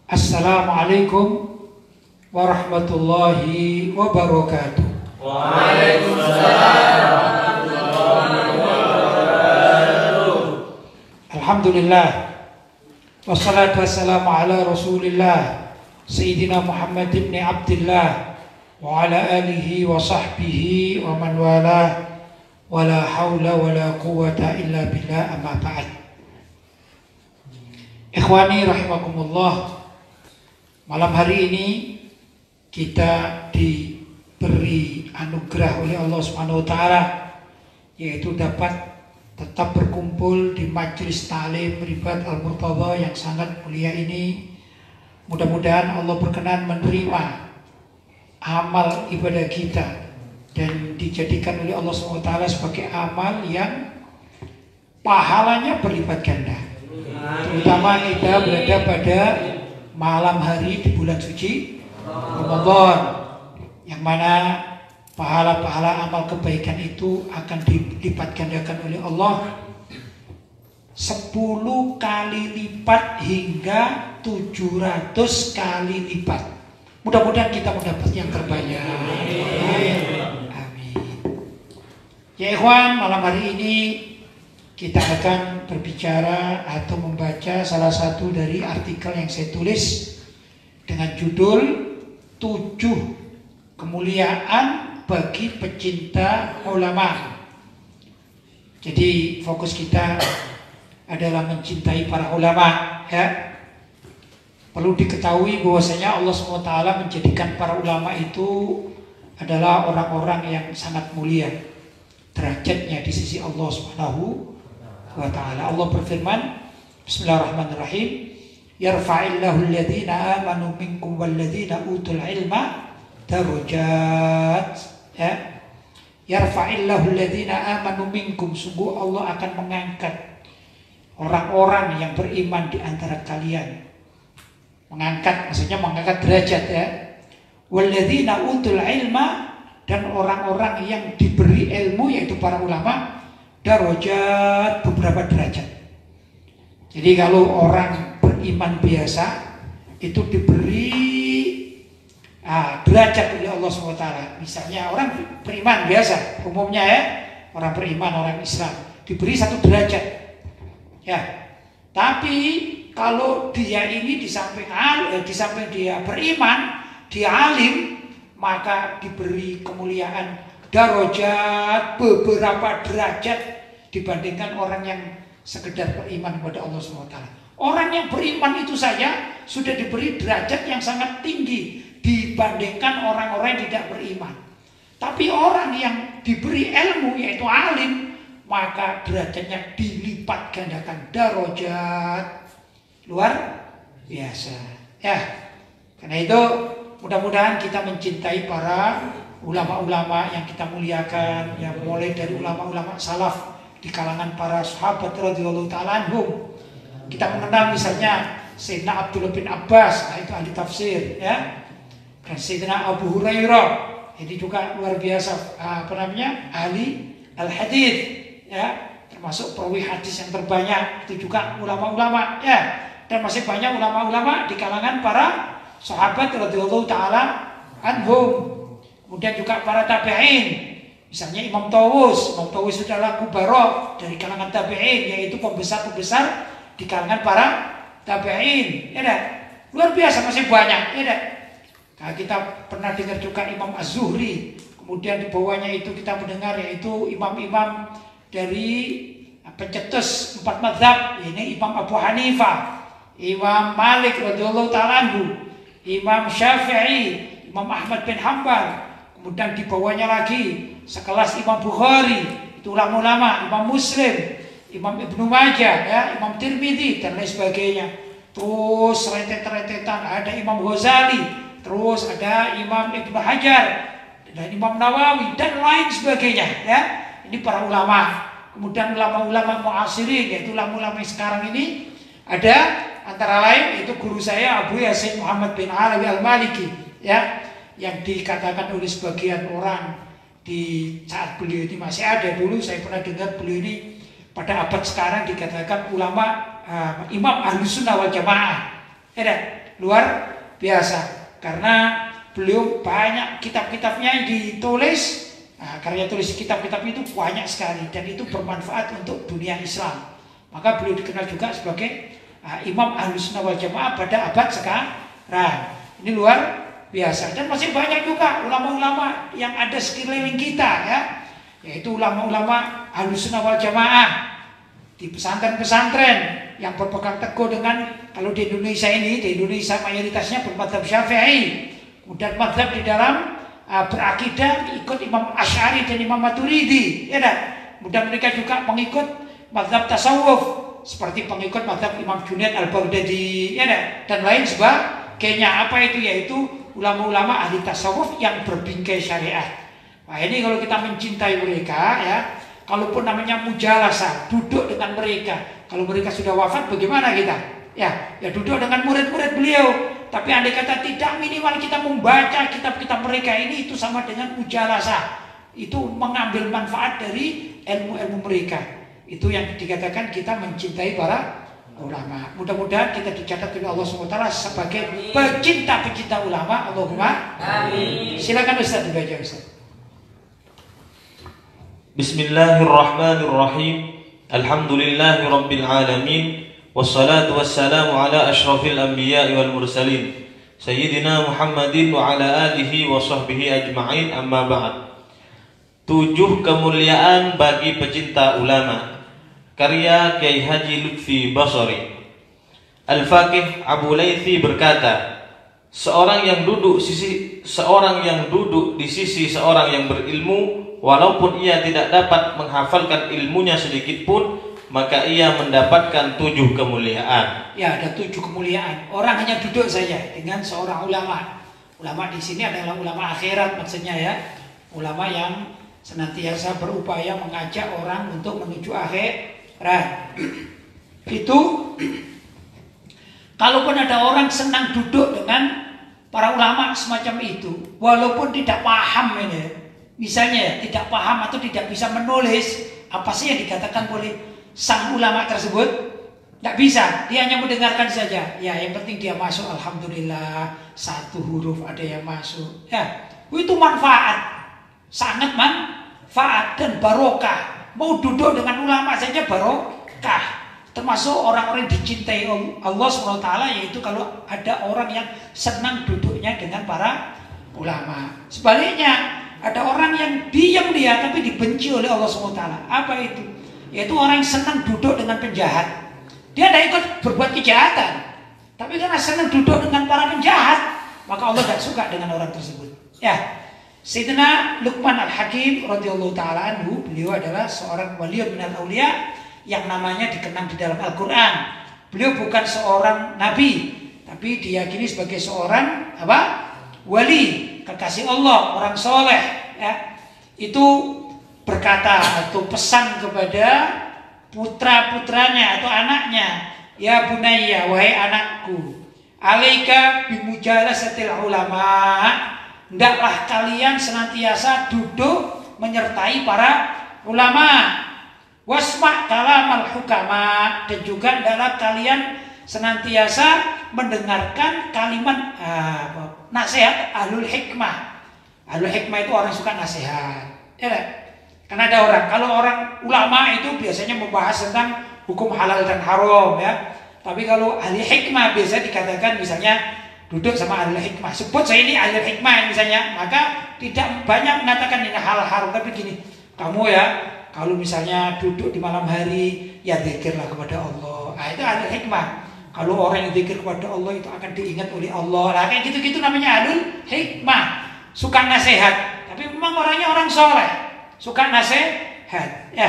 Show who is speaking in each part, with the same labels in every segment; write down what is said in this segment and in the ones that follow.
Speaker 1: Assalamualaikum warahmatullahi wabarakatuh.
Speaker 2: Waalaikumsalam warahmatullahi wabarakatuh.
Speaker 1: Alhamdulillah, wassalatu wassalamu ala rasulillah Sayyidina Muhammad ibn Abdillah wa ala alihi wa sahbihi wa man walah, wa la hawla wa la quwata illa billah, amma ba'd. Ikhwani rahimakumullah, malam hari ini kita diberi anugerah oleh Allah Subhanahu wa taala, yaitu dapat tetap berkumpul di majelis ta'lim Ribat Al-Murtadha yang sangat mulia ini. Mudah-mudahan Allah berkenan menerima amal ibadah kita dan dijadikan oleh Allah Subhanahu wa taala sebagai amal yang pahalanya berlipat ganda. Terutama kita berada pada malam hari di bulan suci Ramadan, yang mana pahala-pahala amal kebaikan itu akan dilipat gandakan oleh Allah 10 kali lipat hingga 700 kali lipat. Mudah-mudahan kita mendapat yang terbanyak. Amin. Ya ikhwan, malam hari ini kita akan berbicara atau membaca salah satu dari artikel yang saya tulis dengan judul 7 kemuliaan bagi pecinta ulama. Jadi fokus kita adalah mencintai para ulama, ya. Perlu diketahui bahwasanya Allah SWT menjadikan para ulama itu adalah orang-orang yang sangat mulia derajatnya di sisi Allah Subhanahu wa taala. Allah berfirman, Bismillahirrahmanirrahim, yarfa'illahu alladhina amanu minkum walladhina utul ilma darajat. Ya. Yarfa'illahu alladhina amanu minkum, sungguh Allah akan mengangkat orang-orang yang beriman di antara kalian. Mengangkat maksudnya mengangkat derajat, ya. Walladzina utul ilma, dan orang-orang yang diberi ilmu yaitu para ulama, darajat, beberapa derajat. Jadi kalau orang beriman biasa itu diberi derajat oleh Allah SWT. Misalnya orang beriman biasa umumnya, ya, orang beriman, orang Islam diberi 1 derajat, ya. Tapi kalau dia ini di samping dia beriman, dia alim, maka diberi kemuliaan darajat, beberapa derajat dibandingkan orang yang sekedar beriman kepada Allah SWT. Orang yang beriman itu saja sudah diberi derajat yang sangat tinggi dibandingkan orang-orang yang tidak beriman. Tapi orang yang diberi ilmu yaitu alim, maka derajatnya dilipat gandakan, darajat luar biasa, ya. Karena itu mudah-mudahan kita mencintai para ulama-ulama yang kita muliakan, yang mulai dari ulama-ulama salaf di kalangan para sahabat radhiyallahu ta'ala anhum. Kita mengenal misalnya Sayyidina Abdullah bin Abbas, itu ahli tafsir, ya. Dan Sayyidina Abu Hurairah, ini juga luar biasa, ahli al-hadits, ya, termasuk perawi hadis yang terbanyak, itu juga ulama-ulama, ya. Dan masih banyak ulama-ulama di kalangan para sahabat radhiyallahu ta'ala anhum. Kemudian juga para tabi'in, misalnya Imam Tawus itu adalah kubara dari kalangan tabi'in, yaitu pembesar-pembesar di kalangan para tabi'in, ya dah. Luar biasa, masih banyak, ya dah. Nah, kita pernah dengar juga Imam Az-Zuhri, kemudian di bawahnya itu kita mendengar yaitu imam-imam dari pencetus 4 mazhab, ini Imam Abu Hanifah, Imam Malik radhiyallahu ta'ala anhu, Imam Syafi'i, Imam Ahmad bin Hanbal. Kemudian di bawahnya lagi sekelas Imam Bukhari, itu ulama-ulama, Imam Muslim, Imam Ibnu Majah, ya, Imam Tirmidzi dan lain sebagainya. Terus rentet-rentetan ada Imam Ghazali, terus ada Imam Ibnu Hajar dan Imam Nawawi dan lain sebagainya, ya. Ini para ulama. Kemudian ulama-ulama mu'asirin, yaitu ulama-ulama yang sekarang ini ada antara lain itu guru saya Abu Yasin Muhammad bin Alawi Al-Maliki, ya, yang dikatakan oleh sebagian orang di saat beliau ini masih ada. Dulu saya pernah dengar beliau ini pada abad sekarang dikatakan ulama imam Ahlus Sunnah wal Jamaah, ya. luar biasa. Karena beliau banyak kitab-kitabnya yang ditulis. Nah, karya tulis kitab-kitab itu banyak sekali dan itu bermanfaat untuk dunia Islam. Maka beliau dikenal juga sebagai Imam Ahlus Sunnah wal Jamaah pada abad sekarang. Ini luar biasa. Dan masih banyak juga ulama-ulama yang ada sekeliling kita ya, yaitu ulama-ulama Ahlus Sunnah wal Jamaah di pesantren-pesantren yang berpegang teguh dengan, kalau di Indonesia mayoritasnya bermadzhab Syafi'i, kemudian madzhab di dalam berakidah ikut Imam Asy'ari dan Imam Maturidi, ya dah. Kemudian mereka juga mengikut madzhab tasawuf seperti pengikut madzhab Imam Junaid al-Baghdadi, ya dah, dan lain sebagainya. Apa itu? Yaitu ulama-ulama ahli tasawuf yang berbingkai syariat. Nah, ini kalau kita mencintai mereka ya, kalaupun namanya mujalasah, duduk dengan mereka. Kalau mereka sudah wafat, bagaimana kita? Ya duduk dengan murid-murid beliau. Tapi andai kata tidak, minimal kita membaca kitab-kitab mereka ini, itu sama dengan mujalasah. Itu mengambil manfaat dari ilmu-ilmu mereka. Itu yang dikatakan kita mencintai para ulama. Mudah-mudahan kita dicatat oleh Allah SWT sebagai pecinta-pecinta ulama. Allahumma amin. Silakan Ustaz dibaca Ustaz.
Speaker 3: Bismillahirrahmanirrahim. Alhamdulillahi rabbil alamin. Wassalatu wassalamu ala ashrafil anbiya'i wal mursalin Sayyidina Muhammadin wa ala alihi wa sahbihi ajma'in, amma ba'd. 7 kemuliaan bagi pecinta ulama, karya Kiai Haji Lutfi Basri. Al-Faqih Abu Laythi berkata, seorang yang duduk di sisi seorang yang berilmu, walaupun ia tidak dapat menghafalkan ilmunya sedikit pun, maka ia mendapatkan 7 kemuliaan.
Speaker 1: Ya, ada 7 kemuliaan. Orang hanya duduk saja dengan seorang ulama. Ulama di sini adalah ulama akhirat maksudnya ya. Ulama yang senantiasa berupaya mengajak orang untuk menuju akhirat. Itu kalaupun ada orang senang duduk dengan para ulama semacam itu, walaupun tidak paham ini, misalnya tidak paham atau tidak bisa menulis apa sih yang dikatakan oleh sang ulama tersebut, tidak bisa, dia hanya mendengarkan saja. Ya, yang penting dia masuk, alhamdulillah, 1 huruf ada yang masuk. Ya, itu manfaat, sangat manfaat dan barokah. Mau duduk dengan ulama saja barokah. Termasuk orang-orang yang dicintai Allah SWT, yaitu kalau ada orang yang senang duduknya dengan para ulama. Sebaliknya, ada orang yang diam dia tapi dibenci oleh Allah SWT. Apa itu? Yaitu orang yang senang duduk dengan penjahat. Dia tidak ikut berbuat kejahatan, tapi karena senang duduk dengan para penjahat, maka Allah tidak suka dengan orang tersebut. Ya, Sayyidina Luqman Al-Hakim radhiyallahu taala anhu, beliau adalah seorang wali minal auliya yang namanya dikenang di dalam Al-Quran. Beliau bukan seorang nabi, tapi diyakini sebagai seorang wali, kekasih Allah, orang soleh. Ya, itu berkata atau pesan kepada putra-putranya atau anaknya, ya bunayya, wahai anakku, alaika bimujalasatil ulama, hendaklah kalian senantiasa duduk menyertai para ulama, wasma' kalamal hukama, dan juga hendaklah kalian senantiasa mendengarkan kalimat nasihat ahlul hikmah. Ahlul hikmah itu orang suka nasihat, ya. Karena ada orang, kalau orang ulama itu biasanya membahas tentang hukum halal dan haram ya. Tapi kalau ahli hikmah biasa dikatakan misalnya duduk sama ahli hikmah, sebut saya ini ahli hikmah misalnya, maka tidak banyak mengatakan ini hal haram, tapi gini, kamu ya kalau misalnya duduk di malam hari ya zikirlah kepada Allah. Nah, itu ahli hikmah. Kalau orang yang zikir kepada Allah itu akan diingat oleh Allah. Nah, kayak gitu-gitu namanya ahli hikmah. Suka nasihat, tapi memang orangnya orang soleh, suka nasihat ya.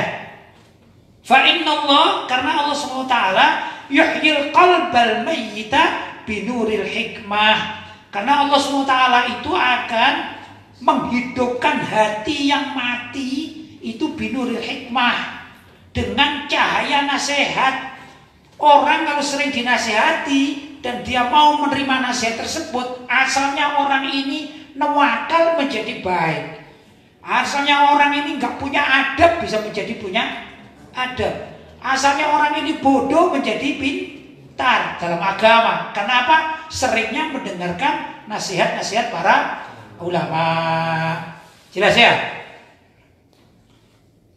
Speaker 1: Fa innallah, karena Allah SWT yuhyil qalbal mayyita binuril hikmah. Karena Allah SWT itu akan menghidupkan hati yang mati itu binuril hikmah, dengan cahaya nasihat. Orang kalau sering dinasihati dan dia mau menerima nasihat tersebut, asalnya orang ini nawakal menjadi baik. Asalnya orang ini nggak punya adab bisa menjadi punya adab. Asalnya orang ini bodoh menjadi pintar dalam agama. Karena apa? seringnya mendengarkan nasihat-nasihat para ulama. Jelas ya?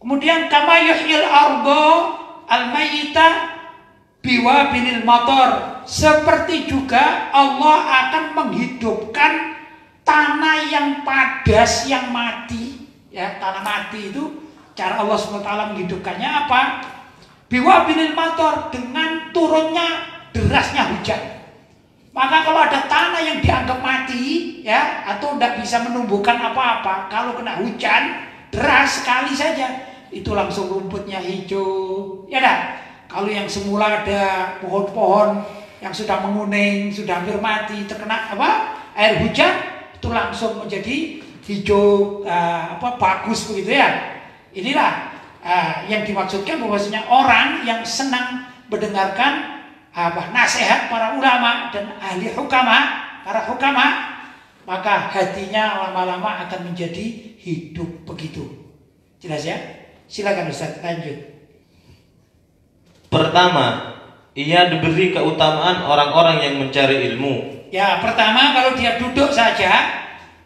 Speaker 1: Kemudian kama yuhyil ardo al-mayyita biwabilil matar, seperti juga Allah akan menghidupkan tanah yang padas yang mati. Ya, tanah mati itu cara Allah SWT menghidupkannya apa? Biwabilil matar, dengan turunnya derasnya hujan. Maka kalau ada tanah yang dianggap mati, ya, atau tidak bisa menumbuhkan apa-apa, kalau kena hujan deras sekali saja, itu langsung rumputnya hijau, ya dah. Kalau yang semula ada pohon-pohon yang sudah menguning, sudah hampir mati, terkena apa air hujan, itu langsung menjadi hijau, bagus begitu ya. Inilah yang dimaksudkan bahwasanya orang yang senang mendengarkan nasihat para ulama dan ahli hukama, para hukama, maka hatinya lama-lama akan menjadi hidup begitu. Jelas ya? Silakan Ustaz, lanjut.
Speaker 3: Pertama, ia diberi keutamaan orang-orang yang mencari ilmu.
Speaker 1: Ya, pertama kalau dia duduk saja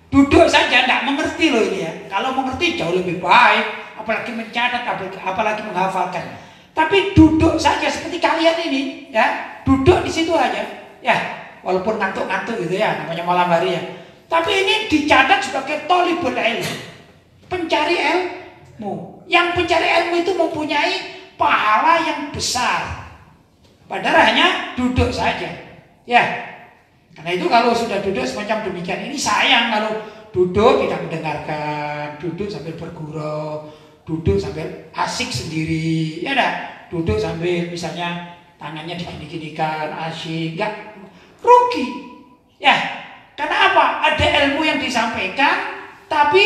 Speaker 1: tidak mengerti loh ini ya. Kalau mengerti jauh lebih baik, apalagi mencatat, apalagi menghafalkan. Tapi duduk saja seperti kalian ini, ya, duduk di situ aja, ya, walaupun ngantuk-ngantuk gitu ya, namanya malam hari ya. Tapi ini dicatat sebagai thalibul ilm, pencari ilmu. Yang pencari ilmu itu mempunyai pahala yang besar. Padahal hanya duduk saja, ya. Karena itu kalau sudah duduk semacam demikian, ini sayang kalau duduk tidak mendengarkan, duduk sambil bergurau, duduk sambil asik sendiri, ya dah. Duduk sambil misalnya tangannya digini-ginikan, asik, enggak, rugi, ya. Karena apa? Ada ilmu yang disampaikan, tapi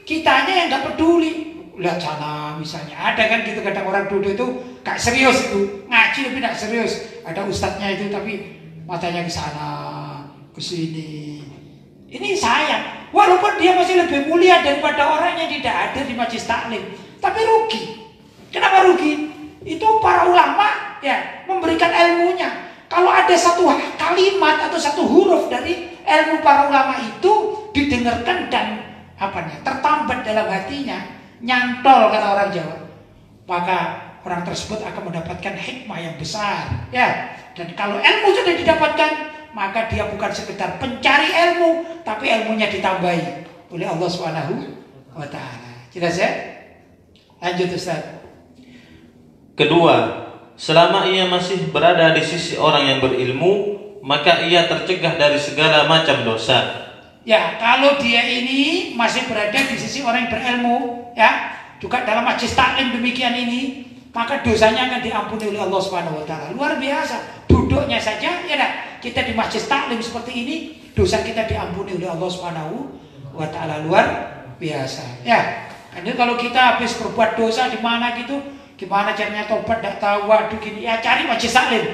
Speaker 1: kitanya yang enggak peduli. Lihat sana misalnya, ada kan gitu kadang orang duduk itu gak serius itu, ngaji tapi gak serius. Ada ustadznya itu tapi matanya ke sana, ke sini. Ini sayang. Walaupun dia masih lebih mulia daripada orang yang tidak ada di majelis taklim, tapi rugi. Kenapa rugi? Itu para ulama ya memberikan ilmunya. Kalau ada satu kalimat atau satu huruf dari ilmu para ulama itu didengarkan dan tertambat dalam hatinya, nyantol kata orang Jawa, maka orang tersebut akan mendapatkan hikmah yang besar, ya. Dan kalau ilmu sudah didapatkan, maka dia bukan sekedar pencari ilmu, tapi ilmunya ditambahi oleh Allah Subhanahu wa Ta'ala. Jelas ya? Lanjut Ustaz.
Speaker 3: Kedua, selama ia masih berada di sisi orang yang berilmu, maka ia tercegah dari segala macam dosa.
Speaker 1: Ya, kalau dia ini masih berada di sisi orang yang berilmu, ya, juga dalam majelis taklim demikian ini, maka dosanya akan diampuni oleh Allah Subhanahu wa Ta'ala. Luar biasa. Duduknya saja, ya dah, kita di majelis taklim seperti ini, dosa kita diampuni oleh Allah Subhanahu wa Ta'ala. Luar biasa. Ya. Karena kalau kita habis berbuat dosa di mana gitu, gimana caranya tobat, tidak tahu, waduh gini, ya cari majelis taklim.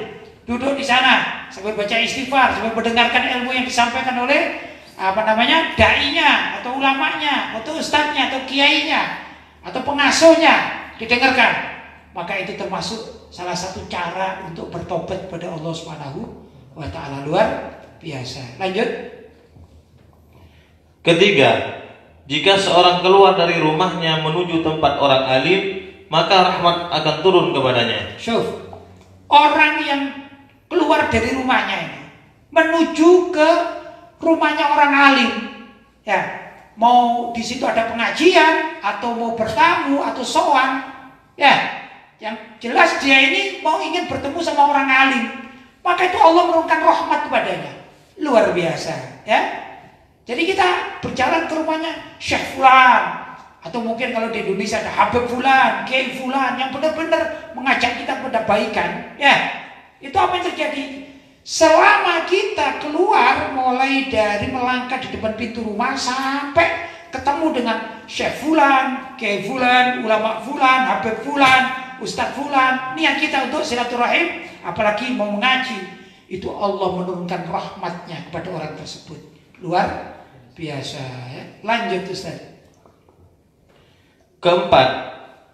Speaker 1: Duduk di sana sambil baca istighfar, sambil mendengarkan ilmu yang disampaikan oleh dai-nya atau ulamanya atau ustadznya atau kiainya atau pengasuhnya, didengarkan. Maka itu termasuk salah satu cara untuk bertobat kepada Allah Subhanahu wa Ta'ala. Luar biasa. Lanjut.
Speaker 3: Ketiga, jika seorang keluar dari rumahnya menuju tempat orang alim, maka rahmat akan turun kepadanya.
Speaker 1: Syuf, orang yang keluar dari rumahnya ini menuju ke rumahnya orang alim, ya, mau di situ ada pengajian atau mau bertamu atau sowan, ya, yang jelas dia ini mau ingin bertemu sama orang alim, maka itu Allah menurunkan rahmat kepadanya. Luar biasa, ya. Jadi kita berjalan ke rumahnya Syekh Fulan, atau mungkin kalau di Indonesia ada Habib Fulan, Kiai Fulan yang benar-benar mengajak kita kepada baikan, ya. Itu apa yang terjadi? Selama kita keluar, mulai dari melangkah di depan pintu rumah sampai ketemu dengan Syekh Fulan, Kiai Fulan, ulama Fulan, Habib Fulan, Ustadz Fulan, niat kita untuk silaturahim, apalagi mau mengaji, itu Allah menurunkan rahmatnya kepada orang tersebut. Luar biasa, ya. Lanjut Ustaz.
Speaker 3: Keempat,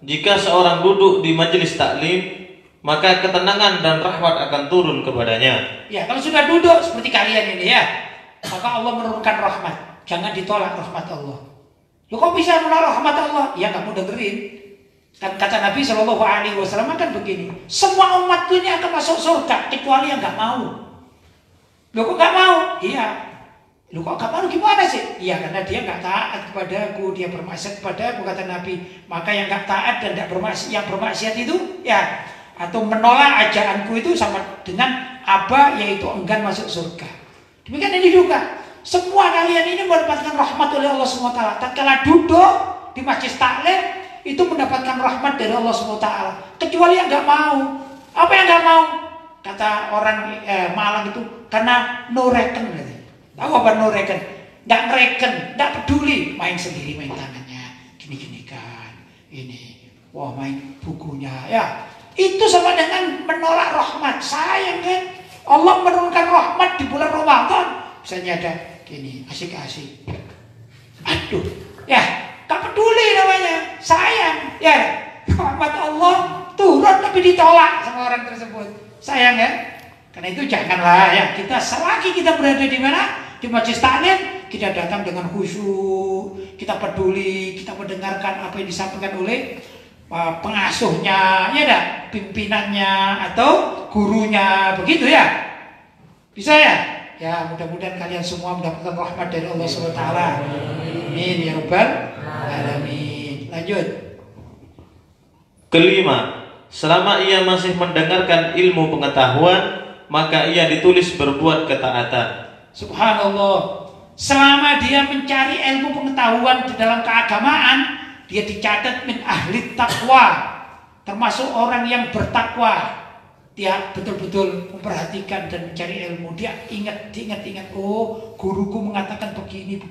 Speaker 3: jika seorang duduk di majelis taklim, maka ketenangan dan rahmat akan turun kepadanya.
Speaker 1: Ya, kalau sudah duduk seperti kalian ini ya, maka Allah menurunkan rahmat. Jangan ditolak rahmat Allah. Loh, kok bisa menolak rahmat Allah? Ya nggak mau dengerin. Kan kata Nabi Shallallahu Alaihi Wasallam kan begini, semua umatku ini akan masuk surga kecuali yang nggak mau. Loh, kok nggak mau? Iya. Loh, kok nggak mau gimana sih? Iya, karena dia nggak taat kepadaku, dia bermaksiat kepadaku, kata Nabi. Maka yang nggak taat dan nggak bermaksiat, yang bermaksiat itu ya, atau menolak ajaranku itu sama dengan apa, yaitu enggan masuk surga. Demikian ini juga. Semua kalian ini mendapatkan rahmat oleh Allah SWT. Tatkala duduk di masjid taklim itu mendapatkan rahmat dari Allah SWT. Kecuali yang nggak mau. Apa yang nggak mau? Kata orang Malang itu karena no reken. Tahu apa no reken? Nggak ngereken, nggak peduli. Main sendiri, main tangannya, gini-gini kan. Ini, wah main bukunya ya. Itu sama dengan menolak rahmat. Sayang kan? Allah menurunkan rahmat di bulan Ramadan. Misalnya ada gini, asik-asik. Aduh, ya, gak peduli namanya. Sayang, ya. Rahmat Allah turun tapi ditolak sama orang tersebut. Sayang ya. Karena itu janganlah ya. Kita selagi kita berada di mana? Di Majelis Taklim, kita datang dengan khusyuk, kita peduli, kita mendengarkan apa yang disampaikan oleh pengasuhnya, ya dah, pimpinannya atau gurunya, begitu ya. Bisa ya? Ya, mudah-mudahan kalian semua mendapatkan rahmat dari Allah SWT. Amin ya rabbal alamin. Lanjut.
Speaker 3: Kelima, selama ia masih mendengarkan ilmu pengetahuan, maka ia ditulis berbuat ketaatan.
Speaker 1: Subhanallah. Selama dia mencari ilmu pengetahuan di dalam keagamaan, dia dicatat min ahli taqwa, termasuk orang yang bertakwa. Dia betul-betul memperhatikan dan mencari ilmu. Dia ingat, oh guruku mengatakan begini.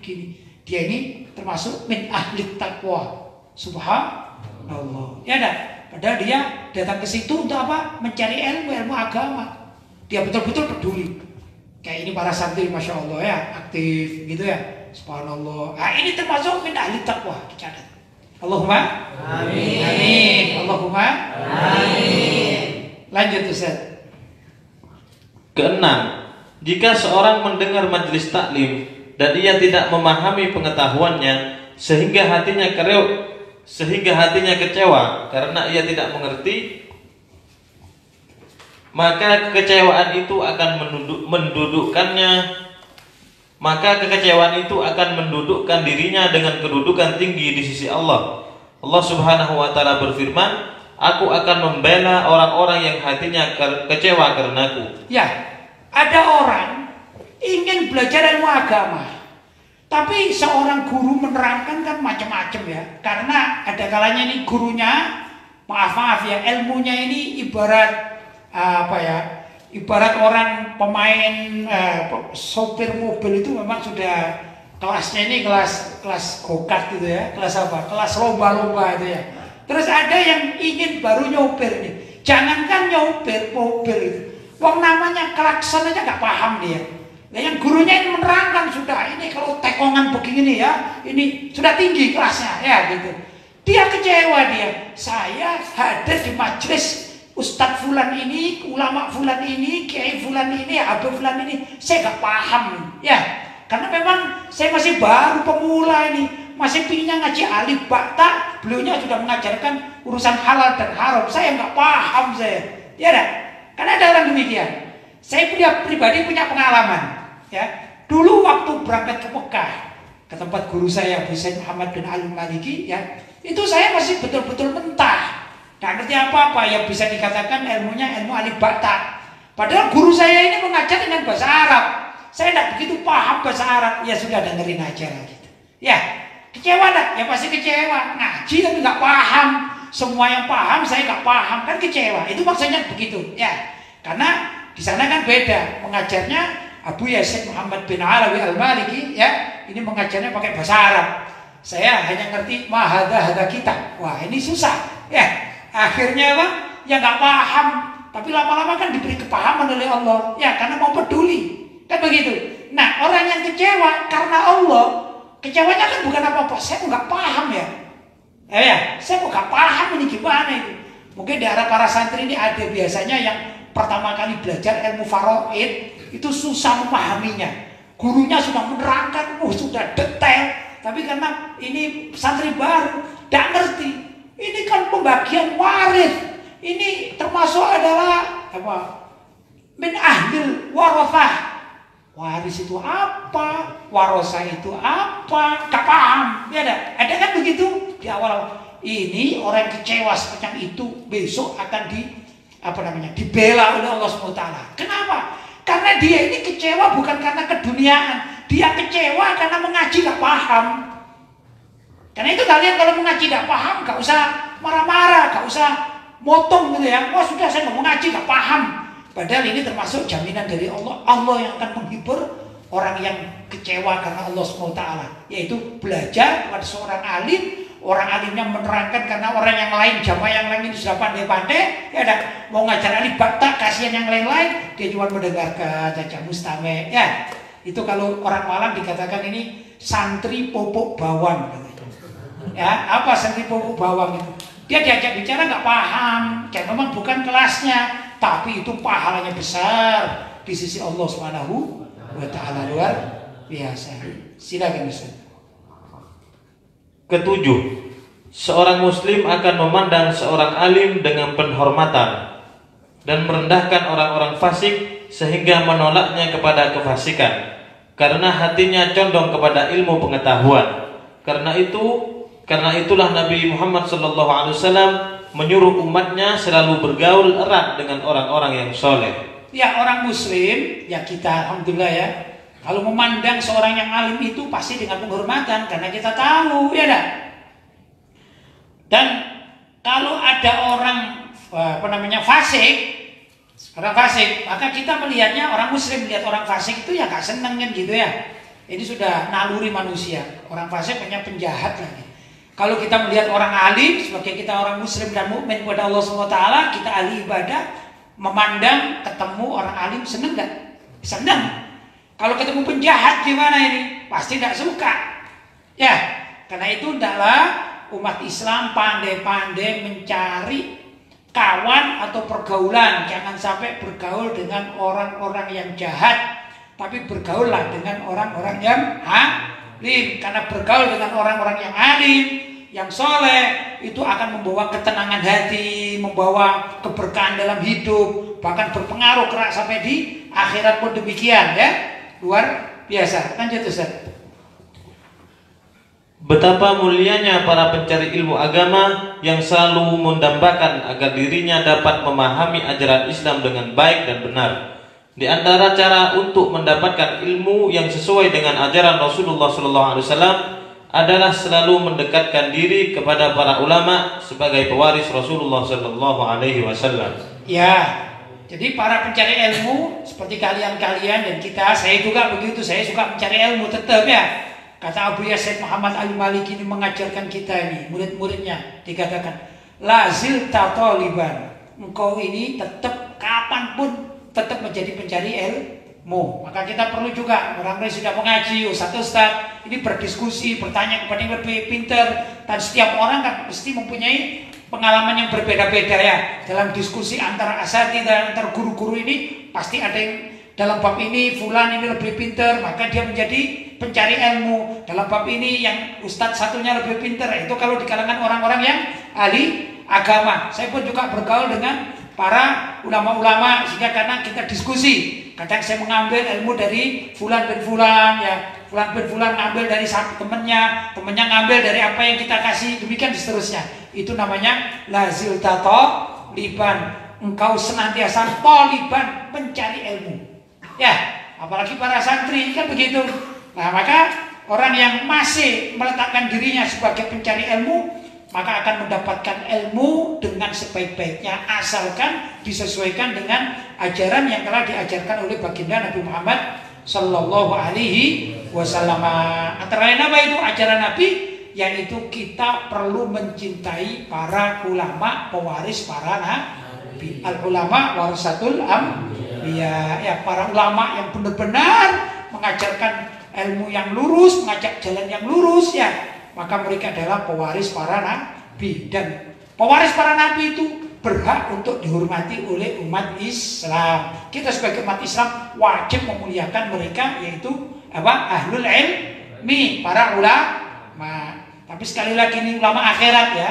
Speaker 1: Dia ini termasuk min ahli taqwa. Subhanallah. Ya dah. Padahal dia datang ke situ untuk apa? Mencari ilmu agama. Dia betul-betul peduli. Kayak ini para santri, masya Allah ya, aktif gitu ya. Subhanallah. Nah, ini termasuk min ahli taqwa. Dicatat. Allahumma amin. Amin. Allahumma amin. Lanjut Ustaz.
Speaker 3: Keenam, jika seorang mendengar majelis taklim dan ia tidak memahami pengetahuannya sehingga hatinya kecewa karena ia tidak mengerti, maka kekecewaan itu akan mendudukkan dirinya dengan kedudukan tinggi di sisi Allah. Allah Subhanahu wa taala berfirman, aku akan membela orang-orang yang hatinya kecewa karenaku.
Speaker 1: Ya, ada orang ingin belajar ilmu agama, tapi seorang guru menerangkan kan macam-macam ya. Karena ada kalanya ini gurunya, maaf ya, ilmunya ini ibarat ibarat orang pemain sopir mobil itu memang sudah kelasnya ini kelas go-kart gitu ya, kelas lomba-lomba itu ya. Terus ada yang ingin baru nyopir nih. Jangankan nyopir mobil itu, wong namanya klakson aja nggak paham dia. Nah, yang gurunya ini menerangkan sudah, ini kalau tekongan begini ya, ini sudah tinggi kelasnya ya gitu. Dia kecewa dia. Saya hadir di majelis Ustadz Fulan ini, ulama Fulan ini, Kiai Fulan ini, Abu Fulan ini, saya nggak paham ya. Karena memang saya masih baru pemula ini. Masih pinginnya ngaji alif bakta, beliaunya sudah mengajarkan urusan halal dan haram. Saya nggak paham saya. Ya dah. Karena ada orang demikian. Saya pribadi punya pengalaman. Ya. Dulu waktu berangkat ke Mekah, ke tempat guru saya Abu Said Muhammad bin Al-Maliki, ya, itu saya masih betul-betul mentah. Nggak ngerti apa-apa yang bisa dikatakan ilmunya ilmu alif bakta. Padahal guru saya ini mengajar dengan bahasa Arab. Saya nggak begitu paham bahasa Arab. Ya sudah, dengerin aja gitu. Ya. Kecewa enggak? Ya pasti kecewa. Ngaji tapi nggak paham. Semua yang paham saya nggak paham, kan kecewa. Itu maksudnya begitu ya. Karena di sana kan beda. Mengajarnya Abu Yazid Muhammad bin Alawi Al-Maliki ya. Ini mengajarnya pakai bahasa Arab. Saya hanya ngerti mahada kita. Wah, ini susah ya. Akhirnya apa? Ya nggak paham. Tapi lama-lama kan diberi kepahaman oleh Allah. Ya, karena mau peduli. Kan begitu. Nah, orang yang kecewa karena Allah, kecewanya kan bukan apa-apa, saya nggak paham ya. Ya, saya nggak paham ini gimana itu. Mungkin di arah para santri ini ada biasanya yang pertama kali belajar ilmu faraid itu susah memahaminya. Gurunya sudah menerangkan, sudah detail, tapi karena ini santri baru, tidak ngerti. Ini kan pembagian waris. Ini termasuk adalah apa? Min ahlil warathah. Waris itu apa? Warosah itu apa? Gak paham. Ya ada kan begitu di awal. Ini orang kecewa semacam itu besok akan dibela oleh Allah SWT. Kenapa? Karena dia ini kecewa bukan karena keduniaan. Dia kecewa karena mengaji gak paham. Karena itu kalian kalau mengaji gak paham, gak usah marah-marah, gak usah motong gitu ya. Wah sudah saya mau mengaji gak paham. Padahal ini termasuk jaminan dari Allah. Allah yang akan menghibur orang yang kecewa karena Allah SWT. Yaitu belajar kepada seorang alim. Orang alimnya menerangkan karena orang yang lain, jamaah yang lain ini sudah pandai-pandai. Ya dah, mau ngajar alif bakta, kasihan yang lain-lain. Dia cuma mendengarkan saja mustame. Ya, itu kalau orang Malang dikatakan ini santri popok bawang. Ya, apa santri popok bawang itu? Dia diajak bicara nggak paham, dan memang bukan kelasnya, tapi itu pahalanya besar di sisi Allah Subhanahu wa Ta'ala, luar biasa. Silakan Ustaz.
Speaker 3: Ketujuh, seorang muslim akan memandang seorang alim dengan penghormatan dan merendahkan orang-orang fasik sehingga menolaknya kepada kefasikan karena hatinya condong kepada ilmu pengetahuan. Karena itulah Nabi Muhammad SAW menyuruh umatnya selalu bergaul erat dengan orang-orang yang soleh.
Speaker 1: Ya, orang muslim, ya kita alhamdulillah ya, kalau memandang seorang yang alim itu pasti dengan penghormatan karena kita tahu, ya dah. Dan kalau ada orang fasik, maka kita melihatnya, orang muslim melihat orang fasik itu ya gak seneng kan gitu ya. Ini sudah naluri manusia. Orang fasik punya penjahat lagi. Kalau kita melihat orang alim sebagai kita orang muslim dan mukmin kepada Allah SWT, kita ahli ibadah, memandang ketemu orang alim seneng gak? Seneng. Kalau ketemu penjahat gimana ini? Pasti tidak suka. Ya, karena itu hendaklah umat Islam pandai-pandai mencari kawan atau pergaulan. Jangan sampai bergaul dengan orang-orang yang jahat, tapi bergaullah dengan orang-orang yang alim. Karena bergaul dengan orang-orang yang alim, yang soleh, itu akan membawa ketenangan hati, membawa keberkahan dalam hidup, bahkan berpengaruh kelak sampai di akhirat pun demikian ya. Luar biasa. Lanjut Ustaz.
Speaker 3: Betapa mulianya para pencari ilmu agama yang selalu mendambakan agar dirinya dapat memahami ajaran Islam dengan baik dan benar. Di antara cara untuk mendapatkan ilmu yang sesuai dengan ajaran Rasulullah SAW adalah selalu mendekatkan diri kepada para ulama sebagai pewaris Rasulullah SAW.
Speaker 1: Ya. Jadi para pencari ilmu seperti kalian-kalian dan kita, saya juga begitu, saya suka mencari ilmu tetap ya. Kata Abu Yazid Muhammad Al-Maliki ini mengajarkan kita ini, murid-muridnya dikatakan, lazil tatoliban, engkau ini tetap kapanpun tetap menjadi pencari ilmu. Maka kita perlu juga orang-orang sudah mengaji, ustaz-ustaz ini berdiskusi, bertanya kepada yang lebih pintar, dan setiap orang kan pasti mempunyai pengalaman yang berbeda-beda ya. Dalam diskusi antara asatidzah, antar guru-guru ini pasti ada yang dalam bab ini fulan ini lebih pintar, maka dia menjadi pencari ilmu. Dalam bab ini yang ustadz satunya lebih pintar. Itu kalau di kalangan orang-orang yang ahli agama. Saya pun juga bergaul dengan para ulama-ulama sehingga karena kita diskusi. Kadang saya mengambil ilmu dari fulan bin fulan ya. Fulan bin fulan ngambil dari temennya ngambil dari apa yang kita kasih, demikian seterusnya. Itu namanya lazil tato liban, engkau senantiasa toliban mencari ilmu. Ya, apalagi para santri kan begitu. Nah, maka orang yang masih meletakkan dirinya sebagai pencari ilmu, maka akan mendapatkan ilmu dengan sebaik-baiknya asalkan disesuaikan dengan ajaran yang telah diajarkan oleh baginda Nabi Muhammad Sallallahu Alaihi Wasallam. Antara lain apa itu ajaran Nabi? Yaitu kita perlu mencintai para ulama pewaris para nabi. Al ulama warasatul anbiya. Ya, para ulama yang benar-benar mengajarkan ilmu yang lurus, mengajak jalan yang lurus ya. Maka mereka adalah pewaris para nabi. Dan pewaris para nabi itu berhak untuk dihormati oleh umat Islam. Kita sebagai umat Islam wajib memuliakan mereka, yaitu ahlul ilmi, para ulama. Tapi sekali lagi ini ulama akhirat ya,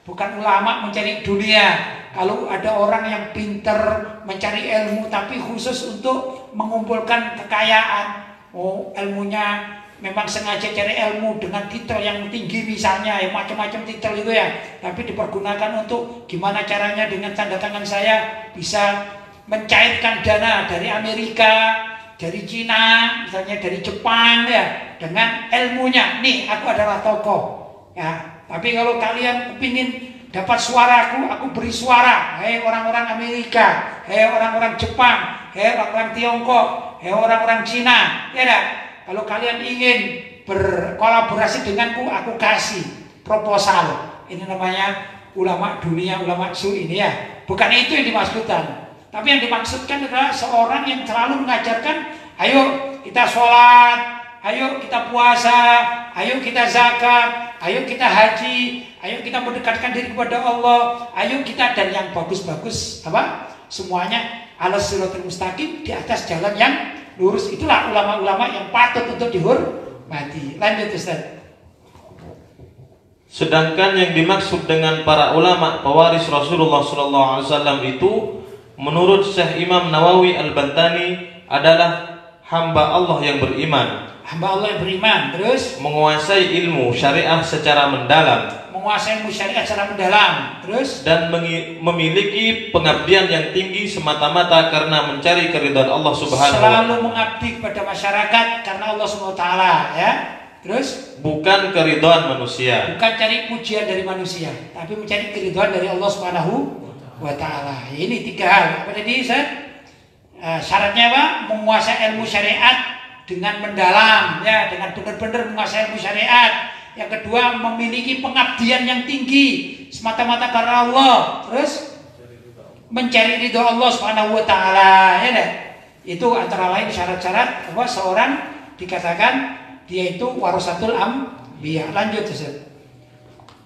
Speaker 1: bukan ulama mencari dunia. Kalau ada orang yang pinter mencari ilmu tapi khusus untuk mengumpulkan kekayaan, ilmunya memang sengaja cari ilmu dengan titel yang tinggi misalnya, ya macam-macam titel itu ya, tapi dipergunakan untuk gimana caranya dengan tanda tangan saya bisa mencairkan dana dari Amerika, dari Cina, misalnya dari Jepang ya, dengan ilmunya. Nih aku adalah tokoh ya. Tapi kalau kalian kepingin dapat suaraku, aku beri suara. Hei orang-orang Amerika, hei orang-orang Jepang, hei orang-orang Tiongkok, hei orang-orang Cina, ya dah. Kalau kalian ingin berkolaborasi denganku, aku kasih proposal. Ini namanya ulama dunia, ulama su ini ya. Bukan itu yang dimaksudkan. Tapi yang dimaksudkan adalah seorang yang selalu mengajarkan, ayo kita sholat, ayo kita puasa, ayo kita zakat, ayo kita haji, ayo kita mendekatkan diri kepada Allah, ayo kita, dan yang bagus-bagus semuanya ala siratal mustaqim, di atas jalan yang lurus. Itulah ulama-ulama yang patut untuk dihormati. Lanjut Ustaz.
Speaker 3: Sedangkan yang dimaksud dengan para ulama pewaris Rasulullah SAW itu menurut Syekh Imam Nawawi Al-Bantani adalah hamba Allah yang beriman.
Speaker 1: Hamba Allah yang beriman, terus
Speaker 3: menguasai ilmu syariah secara mendalam,
Speaker 1: menguasai ilmu syariah secara mendalam, terus dan
Speaker 3: memiliki pengabdian yang tinggi semata-mata karena mencari keridhaan Allah Subhanahu wa taala.
Speaker 1: Selalu mengabdi kepada masyarakat karena Allah Subhanahu wa taala ya. Terus
Speaker 3: bukan keridhaan manusia.
Speaker 1: Bukan cari pujian dari manusia, tapi mencari keridhaan dari Allah Subhanahu wa taala. Ini tiga hal. Apa tadi Ustaz? Syaratnya apa? Menguasai ilmu syariat dengan mendalam ya, dengan benar-benar menguasai ilmu syariat. Yang kedua, memiliki pengabdian yang tinggi semata-mata karena Allah. Terus mencari ridho Allah Subhanahu wa taala ya deh. Itu antara lain syarat-syarat bahwa seorang dikatakan dia itu warasatul anbiya. Lanjut Ustaz.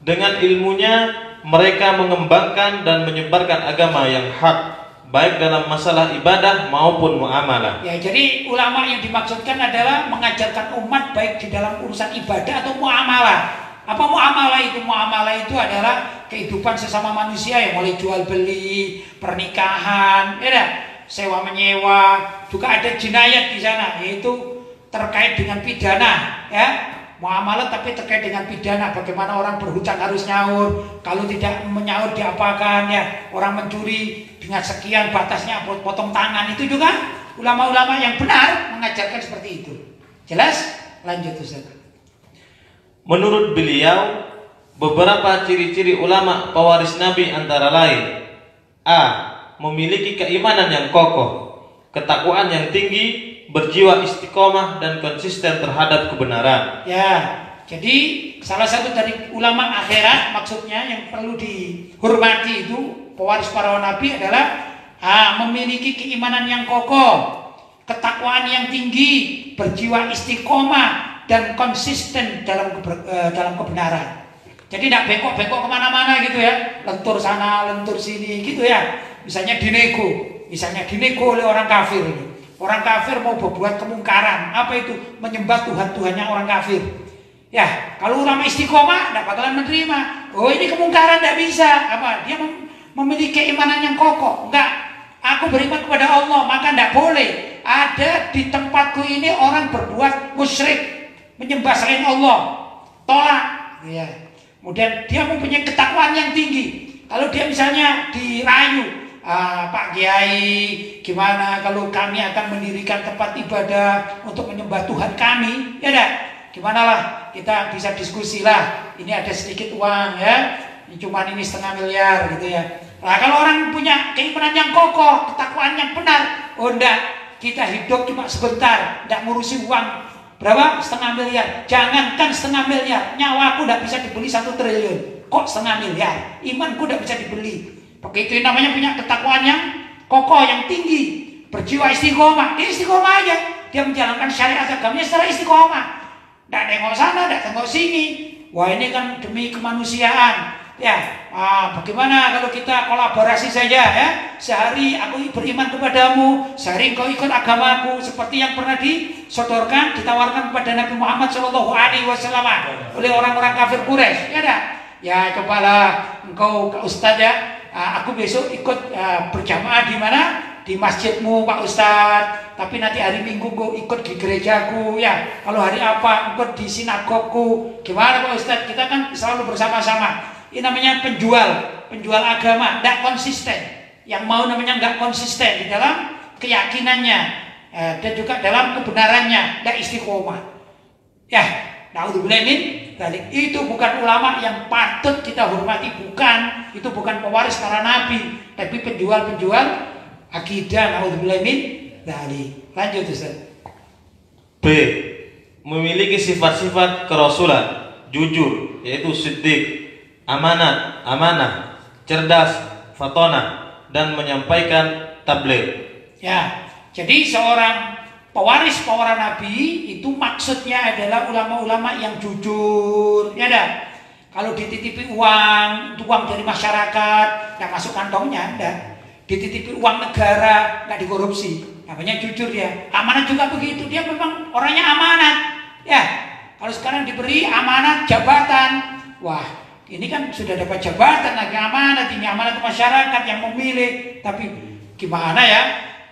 Speaker 3: Dengan ilmunya mereka mengembangkan dan menyebarkan agama yang hak, baik dalam masalah ibadah maupun muamalah.
Speaker 1: Ya, jadi ulama yang dimaksudkan adalah mengajarkan umat baik di dalam urusan ibadah atau muamalah. Apa muamalah itu? Muamalah itu adalah kehidupan sesama manusia yang mulai jual beli, pernikahan, ya, sewa menyewa. Juga ada jinayat di sana, yaitu terkait dengan pidana, ya. Muamalah tapi terkait dengan pidana, bagaimana orang berhutang harus nyaur, kalau tidak menyaur diapakan ya, orang mencuri dengan sekian batasnya potong tangan. Itu juga ulama-ulama yang benar mengajarkan seperti itu. Jelas? Lanjut Ustaz.
Speaker 3: Menurut beliau, beberapa ciri-ciri ulama pewaris Nabi antara lain: A. Memiliki keimanan yang kokoh, ketakwaan yang tinggi, berjiwa istiqomah dan konsisten terhadap kebenaran.
Speaker 1: Ya, jadi salah satu dari ulama akhirat maksudnya yang perlu dihormati itu pewaris para nabi adalah memiliki keimanan yang kokoh, ketakwaan yang tinggi, berjiwa istiqomah dan konsisten dalam kebenaran. Jadi tidak bengkok-bengkok kemana-mana gitu ya, lentur sana, lentur sini gitu ya. Misalnya dinego oleh orang kafir ini. Orang kafir mau berbuat kemungkaran, apa itu? Menyembah Tuhan-Tuhannya orang kafir. Ya, kalau ulama istiqomah tidak bakalan menerima. Oh, ini kemungkaran tidak bisa. Apa? Dia memiliki keimanan yang kokoh. Enggak, aku beriman kepada Allah, maka tidak boleh ada di tempatku ini orang berbuat musyrik, menyembah selain Allah. Tolak. Ya. Kemudian dia mempunyai ketakwaan yang tinggi. Kalau dia misalnya dirayu, Pak Kiai, gimana kalau kami akan mendirikan tempat ibadah untuk menyembah Tuhan kami, ya dah, gimana lah, kita bisa diskusi lah, ini ada sedikit uang ya, ini cuman ini 0,5 miliar gitu ya. Nah, kalau orang punya keimanan yang kokoh, ketakwaan yang benar, oh enggak, kita hidup cuma sebentar, enggak ngurusi uang berapa? 0,5 miliar. Jangankan 0,5 miliar, nyawaku enggak bisa dibeli 1 triliun. Kok 0,5 miliar? Imanku enggak bisa dibeli. Begitu namanya punya ketakwaan yang kokoh, yang tinggi, berjiwa istiqomah. Dia istiqomah aja, dia menjalankan syariat agamanya secara istiqomah. Tidak tengok sana, tidak tengok sini. Wah, ini kan demi kemanusiaan. Ya, bagaimana kalau kita kolaborasi saja ya? Sehari aku beriman kepadamu, sehari engkau ikut agamaku, seperti yang pernah disodorkan, ditawarkan kepada Nabi Muhammad SAW oleh orang-orang kafir Quraisy. Ya dah. Ya cobalah engkau Pak Ustadz ya. Aku besok ikut berjamaah di mana? Di masjidmu Pak Ustadz. Tapi nanti hari Minggu engkau ikut di gerejaku ya. Kalau hari apa ikut di sinagogku. Gimana Pak Ustadz? Kita kan selalu bersama-sama. Ini namanya penjual agama, tidak konsisten. Yang mau namanya nggak konsisten di dalam keyakinannya dan juga dalam kebenarannya, tidak istiqomah. Ya, naudzubillah min dzalik. Itu bukan ulama yang patut kita hormati, bukan. Itu bukan pewaris para nabi, tapi penjual-penjual akidah. Naudzubillah min dzalik. Lanjut Ustaz.
Speaker 3: B. Memiliki sifat-sifat kerasulan, jujur, yaitu siddiq, amanah, cerdas, fatonah, dan menyampaikan tabligh.
Speaker 1: Ya, jadi seorang pewaris para nabi itu maksudnya adalah ulama-ulama yang jujur. Ya dah. Kalau dititipi uang, itu uang dari masyarakat, nggak masuk kantongnya, dah. Dititipi uang negara, nggak dikorupsi. Namanya jujur dia. Amanat juga begitu, dia memang orangnya amanat. Ya, kalau sekarang diberi amanat jabatan, wah. Ini kan sudah dapat jabatan lagi amanat, ini amanat ke masyarakat yang memilih. Tapi gimana ya?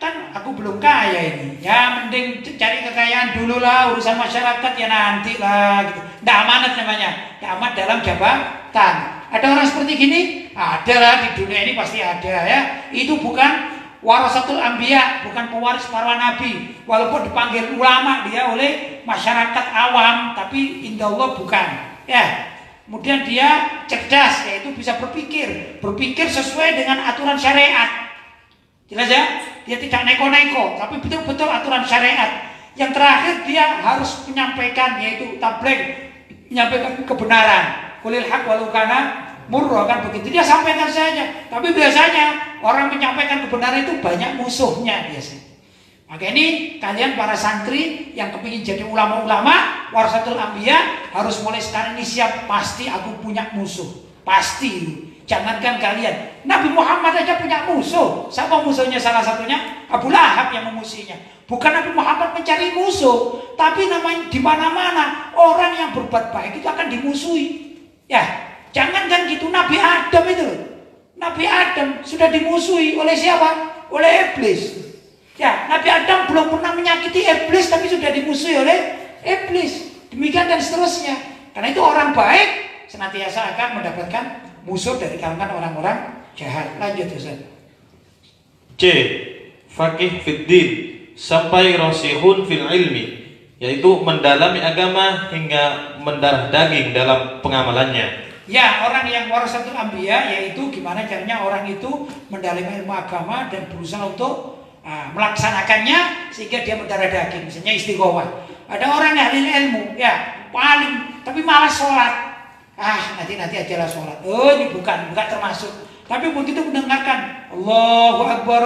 Speaker 1: Kan aku belum kaya ini. Ya mending cari kekayaan dulu lah, urusan masyarakat ya nanti lah. Gitu. Nggak amanat namanya. Nggak amanat dalam jabatan. Ada orang seperti gini? Ada lah di dunia ini pasti ada ya. Itu bukan warasatul anbiya, bukan pewaris para nabi. Walaupun dipanggil ulama dia oleh masyarakat awam, tapi indallah bukan. Ya. Kemudian dia cerdas, yaitu bisa berpikir sesuai dengan aturan syariat. Jelas ya? Dia tidak neko-neko, tapi betul-betul aturan syariat. Yang terakhir dia harus menyampaikan, yaitu tabligh, menyampaikan kebenaran. Qulil haq walau kana murra, kan begitu. Dia sampaikan saja. Tapi biasanya orang menyampaikan kebenaran itu banyak musuhnya biasanya. Maka ini kalian para santri yang kepingin jadi ulama-ulama warasatul anbiya harus mulai sekarang ini siap. Pasti aku punya musuh, pasti. Jangankan kalian, Nabi Muhammad aja punya musuh. Siapa musuhnya? Salah satunya Abu Lahab yang memusuhinya. Bukan Nabi Muhammad mencari musuh, tapi namanya di mana-mana orang yang berbuat baik itu akan dimusuhi. Ya, jangankan gitu, Nabi Adam itu, Nabi Adam sudah dimusuhi oleh siapa? Oleh iblis. Ya, Nabi Adam belum pernah menyakiti iblis, tapi sudah dimusuhi oleh iblis. Demikian dan seterusnya. Karena itu orang baik senantiasa akan mendapatkan musuh dari kalangan orang-orang jahat. Lanjut Ustaz.
Speaker 3: C. Faqih fiddin, sampai rasihun fil ilmi, yaitu mendalami agama hingga mendarah daging dalam pengamalannya.
Speaker 1: Ya, orang yang warasatul anbiya, yaitu gimana caranya orang itu mendalami ilmu agama dan berusaha untuk melaksanakannya sehingga dia mendarah daging, misalnya istiqomah. Ada orang yang ahli ilmu, ya paling tapi malas sholat. Nanti aja lah sholat. Oh ini bukan termasuk. Tapi begitu mendengarkan Allahu Akbar,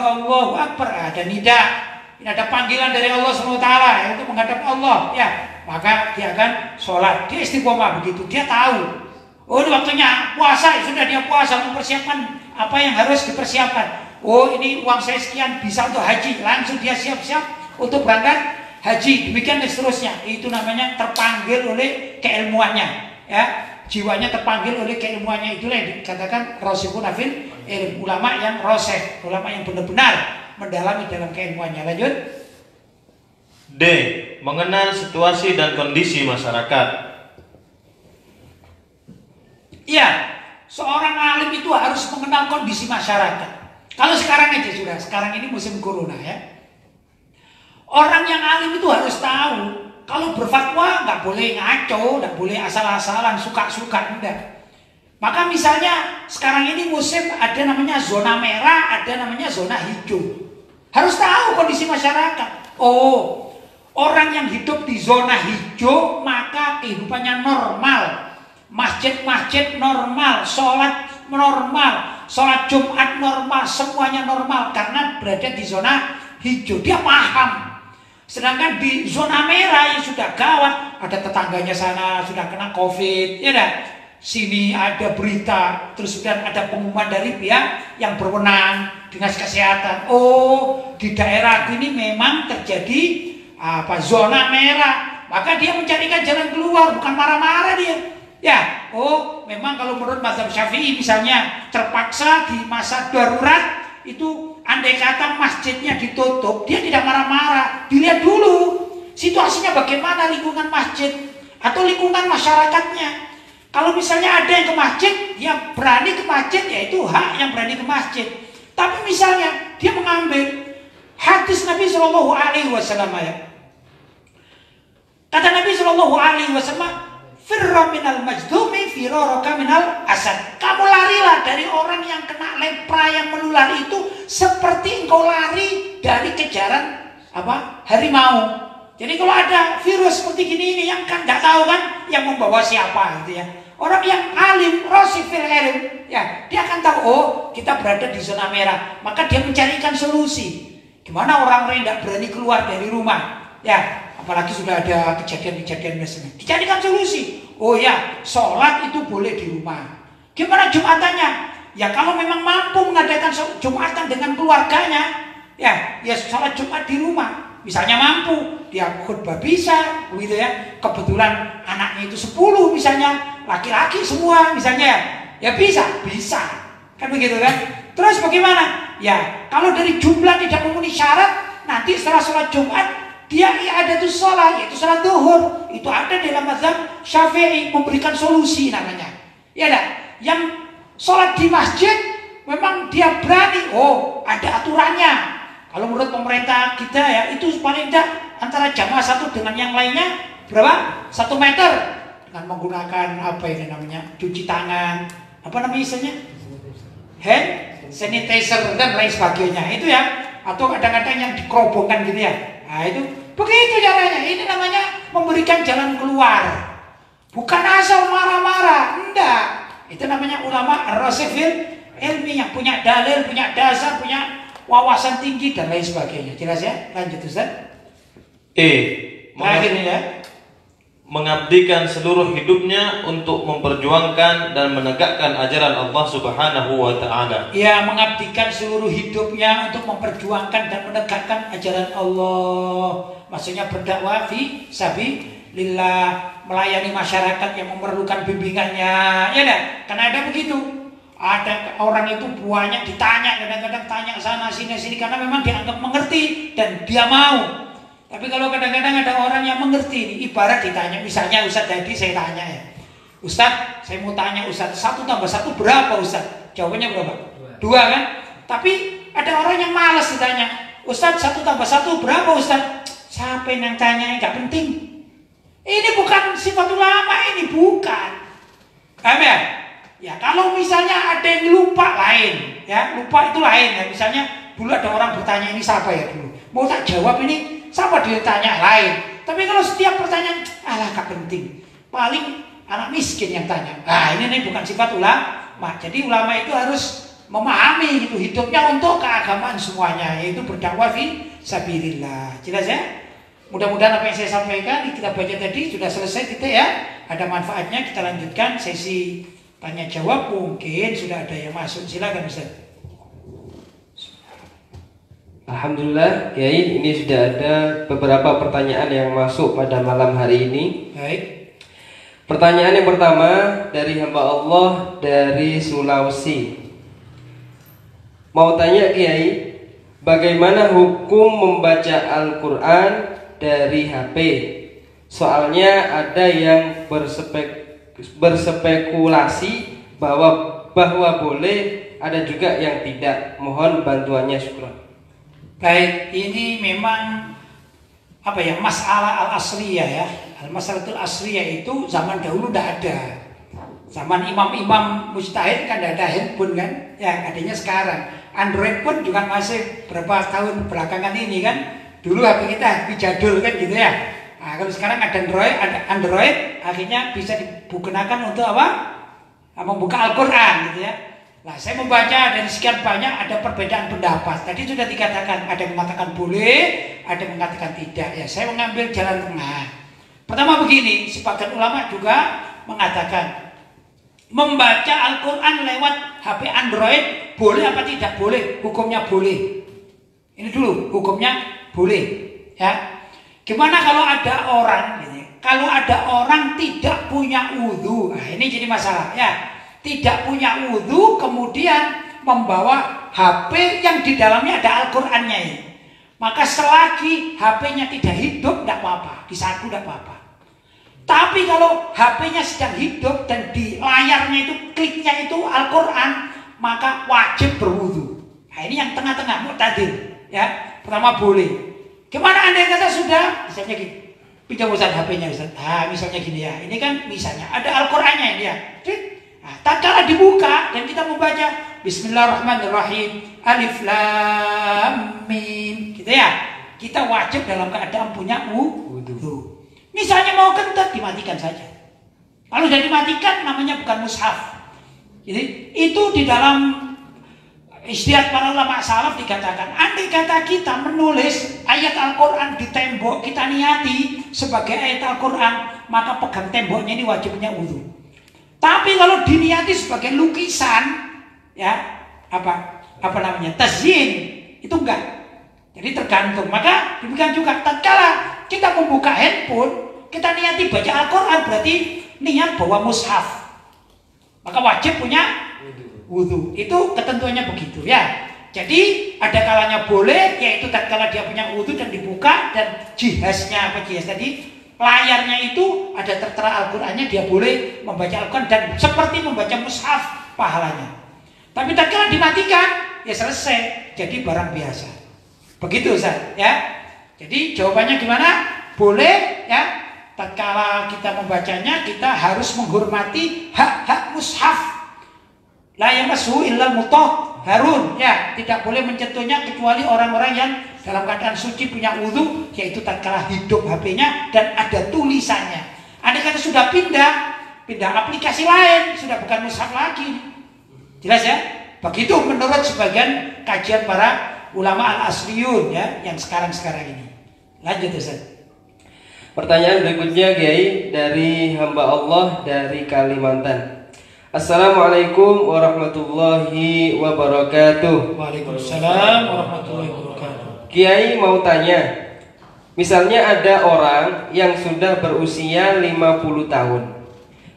Speaker 1: ada nida, ini ada panggilan dari Allah SWT untuk menghadap Allah, ya maka dia akan sholat. Dia istiqomah begitu, dia tahu. Oh ini waktunya puasa, sudah dia puasa mempersiapkan apa yang harus dipersiapkan. Oh ini uang saya sekian bisa untuk haji, langsung dia siap-siap untuk berangkat haji. Demikian dan seterusnya. Itu namanya terpanggil oleh keilmuannya, ya jiwanya terpanggil oleh keilmuannya. Itulah yang dikatakan rasikhun fil ilm, ulama yang roseh, ulama yang benar-benar mendalami dalam keilmuannya. Lanjut.
Speaker 3: D. Mengenal situasi dan kondisi masyarakat.
Speaker 1: Iya, seorang alim itu harus mengenal kondisi masyarakat. Kalau sekarang aja sudah, sekarang ini musim corona ya. Orang yang alim itu harus tahu kalau berfatwa nggak boleh ngaco, nggak boleh asal-asalan, suka-suka, enggak. Maka misalnya sekarang ini musim ada namanya zona merah, ada namanya zona hijau. Harus tahu kondisi masyarakat. Oh, orang yang hidup di zona hijau maka kehidupannya normal. Masjid-masjid normal, sholat normal, sholat Jumat normal, semuanya normal karena berada di zona hijau. Dia paham. Sedangkan di zona merah yang sudah gawat, ada tetangganya sana sudah kena COVID, ya dah. sini ada berita, terus kemudian ada pengumuman dari pihak yang berwenang, dinas kesehatan. Oh, di daerah ini memang terjadi zona merah, maka dia mencarikan jalan keluar, bukan marah-marah dia. Ya, oh memang kalau menurut mazhab Syafi'i misalnya terpaksa di masa darurat itu andai kata masjidnya ditutup, dia tidak marah-marah. Dilihat dulu situasinya bagaimana lingkungan masjid atau lingkungan masyarakatnya. Kalau misalnya ada yang ke masjid, dia berani ke masjid, ya itu hak yang berani ke masjid. Tapi misalnya dia mengambil hadis Nabi Shallallahu Alaihi Wasallam ya. Kata Nabi Shallallahu Alaihi Wasallam, firra minal majdumi firaraka minal asad. Kamu larilah dari orang yang kena lepra yang menular itu seperti engkau lari dari kejaran harimau. Jadi kalau ada virus seperti gini ini yang kan nggak tahu kan yang membawa siapa gitu ya. Orang yang alim, rosifil ilm, ya dia akan tahu oh kita berada di zona merah, maka dia mencarikan solusi. Gimana orang-orang yang tidak berani keluar dari rumah, ya. Apalagi sudah ada kejadian-kejadian misalnya, dicarikan solusi. Oh ya, sholat itu boleh di rumah. Gimana Jumatannya? Ya kalau memang mampu mengadakan Jumatan dengan keluarganya, ya sholat Jumat di rumah. Misalnya mampu, dia khutbah bisa, begitu ya. Kebetulan anaknya itu 10 misalnya, laki-laki semua misalnya, ya bisa. Kan begitu kan? Terus bagaimana? Ya kalau dari jumlah tidak memenuhi syarat, nanti setelah sholat Jumat dia ada tuh sholat, yaitu sholat duhur. Itu ada dalam mazhab Syafi'i, memberikan solusi namanya. Ya dah, yang sholat di masjid memang dia berani. Oh, ada aturannya. Kalau menurut pemerintah kita ya itu paling tidak antara jamaah satu dengan yang lainnya berapa? 1 meter dengan menggunakan apa ini namanya cuci tangan, apa namanya istilahnya hand sanitizer dan lain sebagainya itu ya. Atau kadang-kadang yang dikerobongkan gitu ya. Nah itu begitu caranya. Ini namanya memberikan jalan keluar. Bukan asal marah-marah, enggak. Itu namanya ulama ar-rasifil ilmi yang punya dalil, punya dasar, punya wawasan tinggi dan lain sebagainya. Jelas ya? Lanjut Ustaz. Terakhir ya.
Speaker 3: Mengabdikan seluruh hidupnya untuk memperjuangkan dan menegakkan ajaran Allah Subhanahu wa taala.
Speaker 1: Ya, mengabdikan seluruh hidupnya untuk memperjuangkan dan menegakkan ajaran Allah. Maksudnya berdakwah fi sabilillah, melayani masyarakat yang memerlukan bimbingannya. Ya enggak? Karena ada begitu. Ada orang itu banyak ditanya, kadang-kadang tanya sana sini karena memang dianggap mengerti dan dia mau. Tapi kalau kadang-kadang ada orang yang mengerti ini, ibarat ditanya, misalnya Ustaz tadi saya tanya ya, Ustaz saya mau tanya Ustaz, 1 tambah 1 berapa Ustaz? Jawabannya berapa? 2 kan? Tapi ada orang yang malas ditanya, Ustaz 1 tambah 1 berapa Ustaz? Siapa yang tanya, nggak penting. Ini bukan sifat ulama, ini bukan. Paham ya? Ya kalau misalnya ada yang lupa lain, ya lupa itu lain ya. Misalnya dulu ada orang bertanya ini siapa ya dulu, mau tak jawab ini sama dia tanya lain. Tapi kalau setiap pertanyaan, alah gak penting, paling anak miskin yang tanya. Nah ini bukan sifat ulama. Jadi ulama itu harus memahami gitu hidupnya untuk keagamaan semuanya, yaitu berdakwah fi sabilillah. Jelas ya? Mudah-mudahan apa yang saya sampaikan kita baca tadi sudah selesai kita ya. Ada manfaatnya. Kita lanjutkan sesi tanya jawab. Mungkin sudah ada yang masuk. Silakan Ustaz.
Speaker 2: Alhamdulillah, Kiai, ini sudah ada beberapa pertanyaan yang masuk pada malam hari ini.
Speaker 1: Baik.
Speaker 2: Pertanyaan yang pertama dari hamba Allah dari Sulawesi. Mau tanya Kiai, bagaimana hukum membaca Al-Quran dari HP? Soalnya ada yang berspekulasi bahwa boleh, ada juga yang tidak. Mohon bantuannya, syukran.
Speaker 1: Baik, ini memang apa ya, masalah al-asriyah ya. Al-masalatul asriyah itu zaman dahulu tidak ada. Zaman imam-imam mujtahid kan tidak ada handphone kan, ya adanya sekarang. Android pun juga masih berapa tahun belakangan ini kan. Dulu HP kita HP jadul kan gitu ya. Nah, kalau sekarang ada Android akhirnya bisa digunakan untuk apa? Membuka Al-Quran gitu ya. Nah, saya membaca dari sekian banyak ada perbedaan pendapat. Tadi sudah dikatakan ada yang mengatakan boleh, ada yang mengatakan tidak. Ya, saya mengambil jalan tengah. Pertama begini, sebagian ulama juga mengatakan membaca Al-Quran lewat HP Android boleh apa tidak boleh? Hukumnya boleh. Ini dulu, hukumnya boleh. Ya. Gimana kalau ada orang, kalau ada orang tidak punya wudhu, nah ini jadi masalah ya. Tidak punya wudhu, kemudian membawa HP yang di dalamnya ada Al-Qurannya ini. Maka selagi HP-nya tidak hidup, tidak apa-apa, disaku tidak apa-apa. Tapi kalau HP-nya sedang hidup dan di layarnya itu kliknya itu Al-Quran, maka wajib berwudhu. Nah ini yang tengah-tengah, mu'tadil. Ya, pertama boleh. Gimana andai kata sudah, misalnya gini, pinjam Ustaz HP-nya Ustaz. Nah, misalnya gini ya, ini kan misalnya ada Al-Qur'annya ini ya. Nah, tatkala dibuka dan kita membaca Bismillahirrahmanirrahim, Alif Lam Mim, gitu ya. Kita wajib dalam keadaan punya wudhu. Misalnya mau kentut dimatikan saja. Kalau sudah dimatikan namanya bukan mushaf. Jadi itu di dalam Istiadat para ulama salaf dikatakan, andai kata kita menulis ayat Al-Quran di tembok, kita niati sebagai ayat Al-Quran, maka pegang temboknya ini wajibnya wudhu. Tapi kalau diniati sebagai lukisan, ya apa namanya, tazyin, itu enggak. Jadi tergantung. Maka demikian juga tatkala kita membuka handphone, kita niati baca Al-Quran, berarti niat bawa mushaf, maka wajib punya wudhu. Itu ketentuannya begitu ya. Jadi ada kalanya boleh, yaitu tatkala dia punya wudhu dan dibuka dan jihaznya tadi, layarnya itu ada tertera Al-Qurannya, dia boleh membaca Al-Quran dan seperti membaca mushaf pahalanya. Tapi tatkala dimatikan, ya selesai, jadi barang biasa. Begitu Ustaz ya. Jadi jawabannya gimana? Boleh ya. Tatkala kita membacanya, kita harus menghormati hak-hak mushaf. La yamassuhu illal mutahharun, ya, tidak boleh menyentuhnya kecuali orang-orang yang dalam keadaan suci punya wudhu, yaitu tatkala hidup HP-nya dan ada tulisannya. Andai kata sudah pindah aplikasi lain, sudah bukan mushaf lagi. Jelas ya? Begitu menurut sebagian kajian para ulama al-asliyun ya, yang sekarang ini. Lanjut Ustaz.
Speaker 2: Pertanyaan berikutnya Kiai dari hamba Allah dari Kalimantan. Assalamualaikum warahmatullahi wabarakatuh.
Speaker 1: Waalaikumsalam warahmatullahi wabarakatuh.
Speaker 2: Kiai mau tanya, misalnya ada orang yang sudah berusia 50 tahun,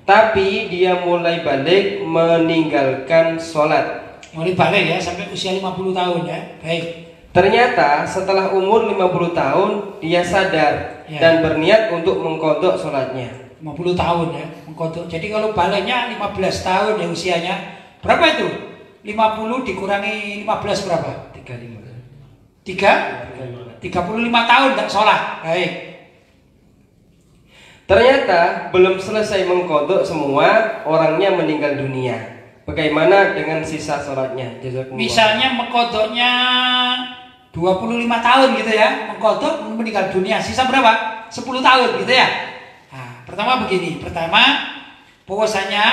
Speaker 2: tapi dia mulai balik meninggalkan sholat.
Speaker 1: Mulai balik ya, sampai usia 50 tahun ya. Baik.
Speaker 2: Ternyata setelah umur 50 tahun dia sadar
Speaker 1: ya,
Speaker 2: dan berniat untuk mengqadha sholatnya.
Speaker 1: 50 tahun ya, mengkodok. Jadi kalau baliknya 15 tahun ya usianya, berapa itu? 50 dikurangi 15 berapa? 35 tahun tak sholat. Baik.
Speaker 2: Ternyata belum selesai mengqadha semua, orangnya meninggal dunia. Bagaimana dengan sisa sholatnya?
Speaker 1: Misalnya mengkodoknya 25 tahun gitu ya, mengkodok meninggal dunia, sisa berapa? 10 tahun gitu ya. Pertama begini, bahwasanya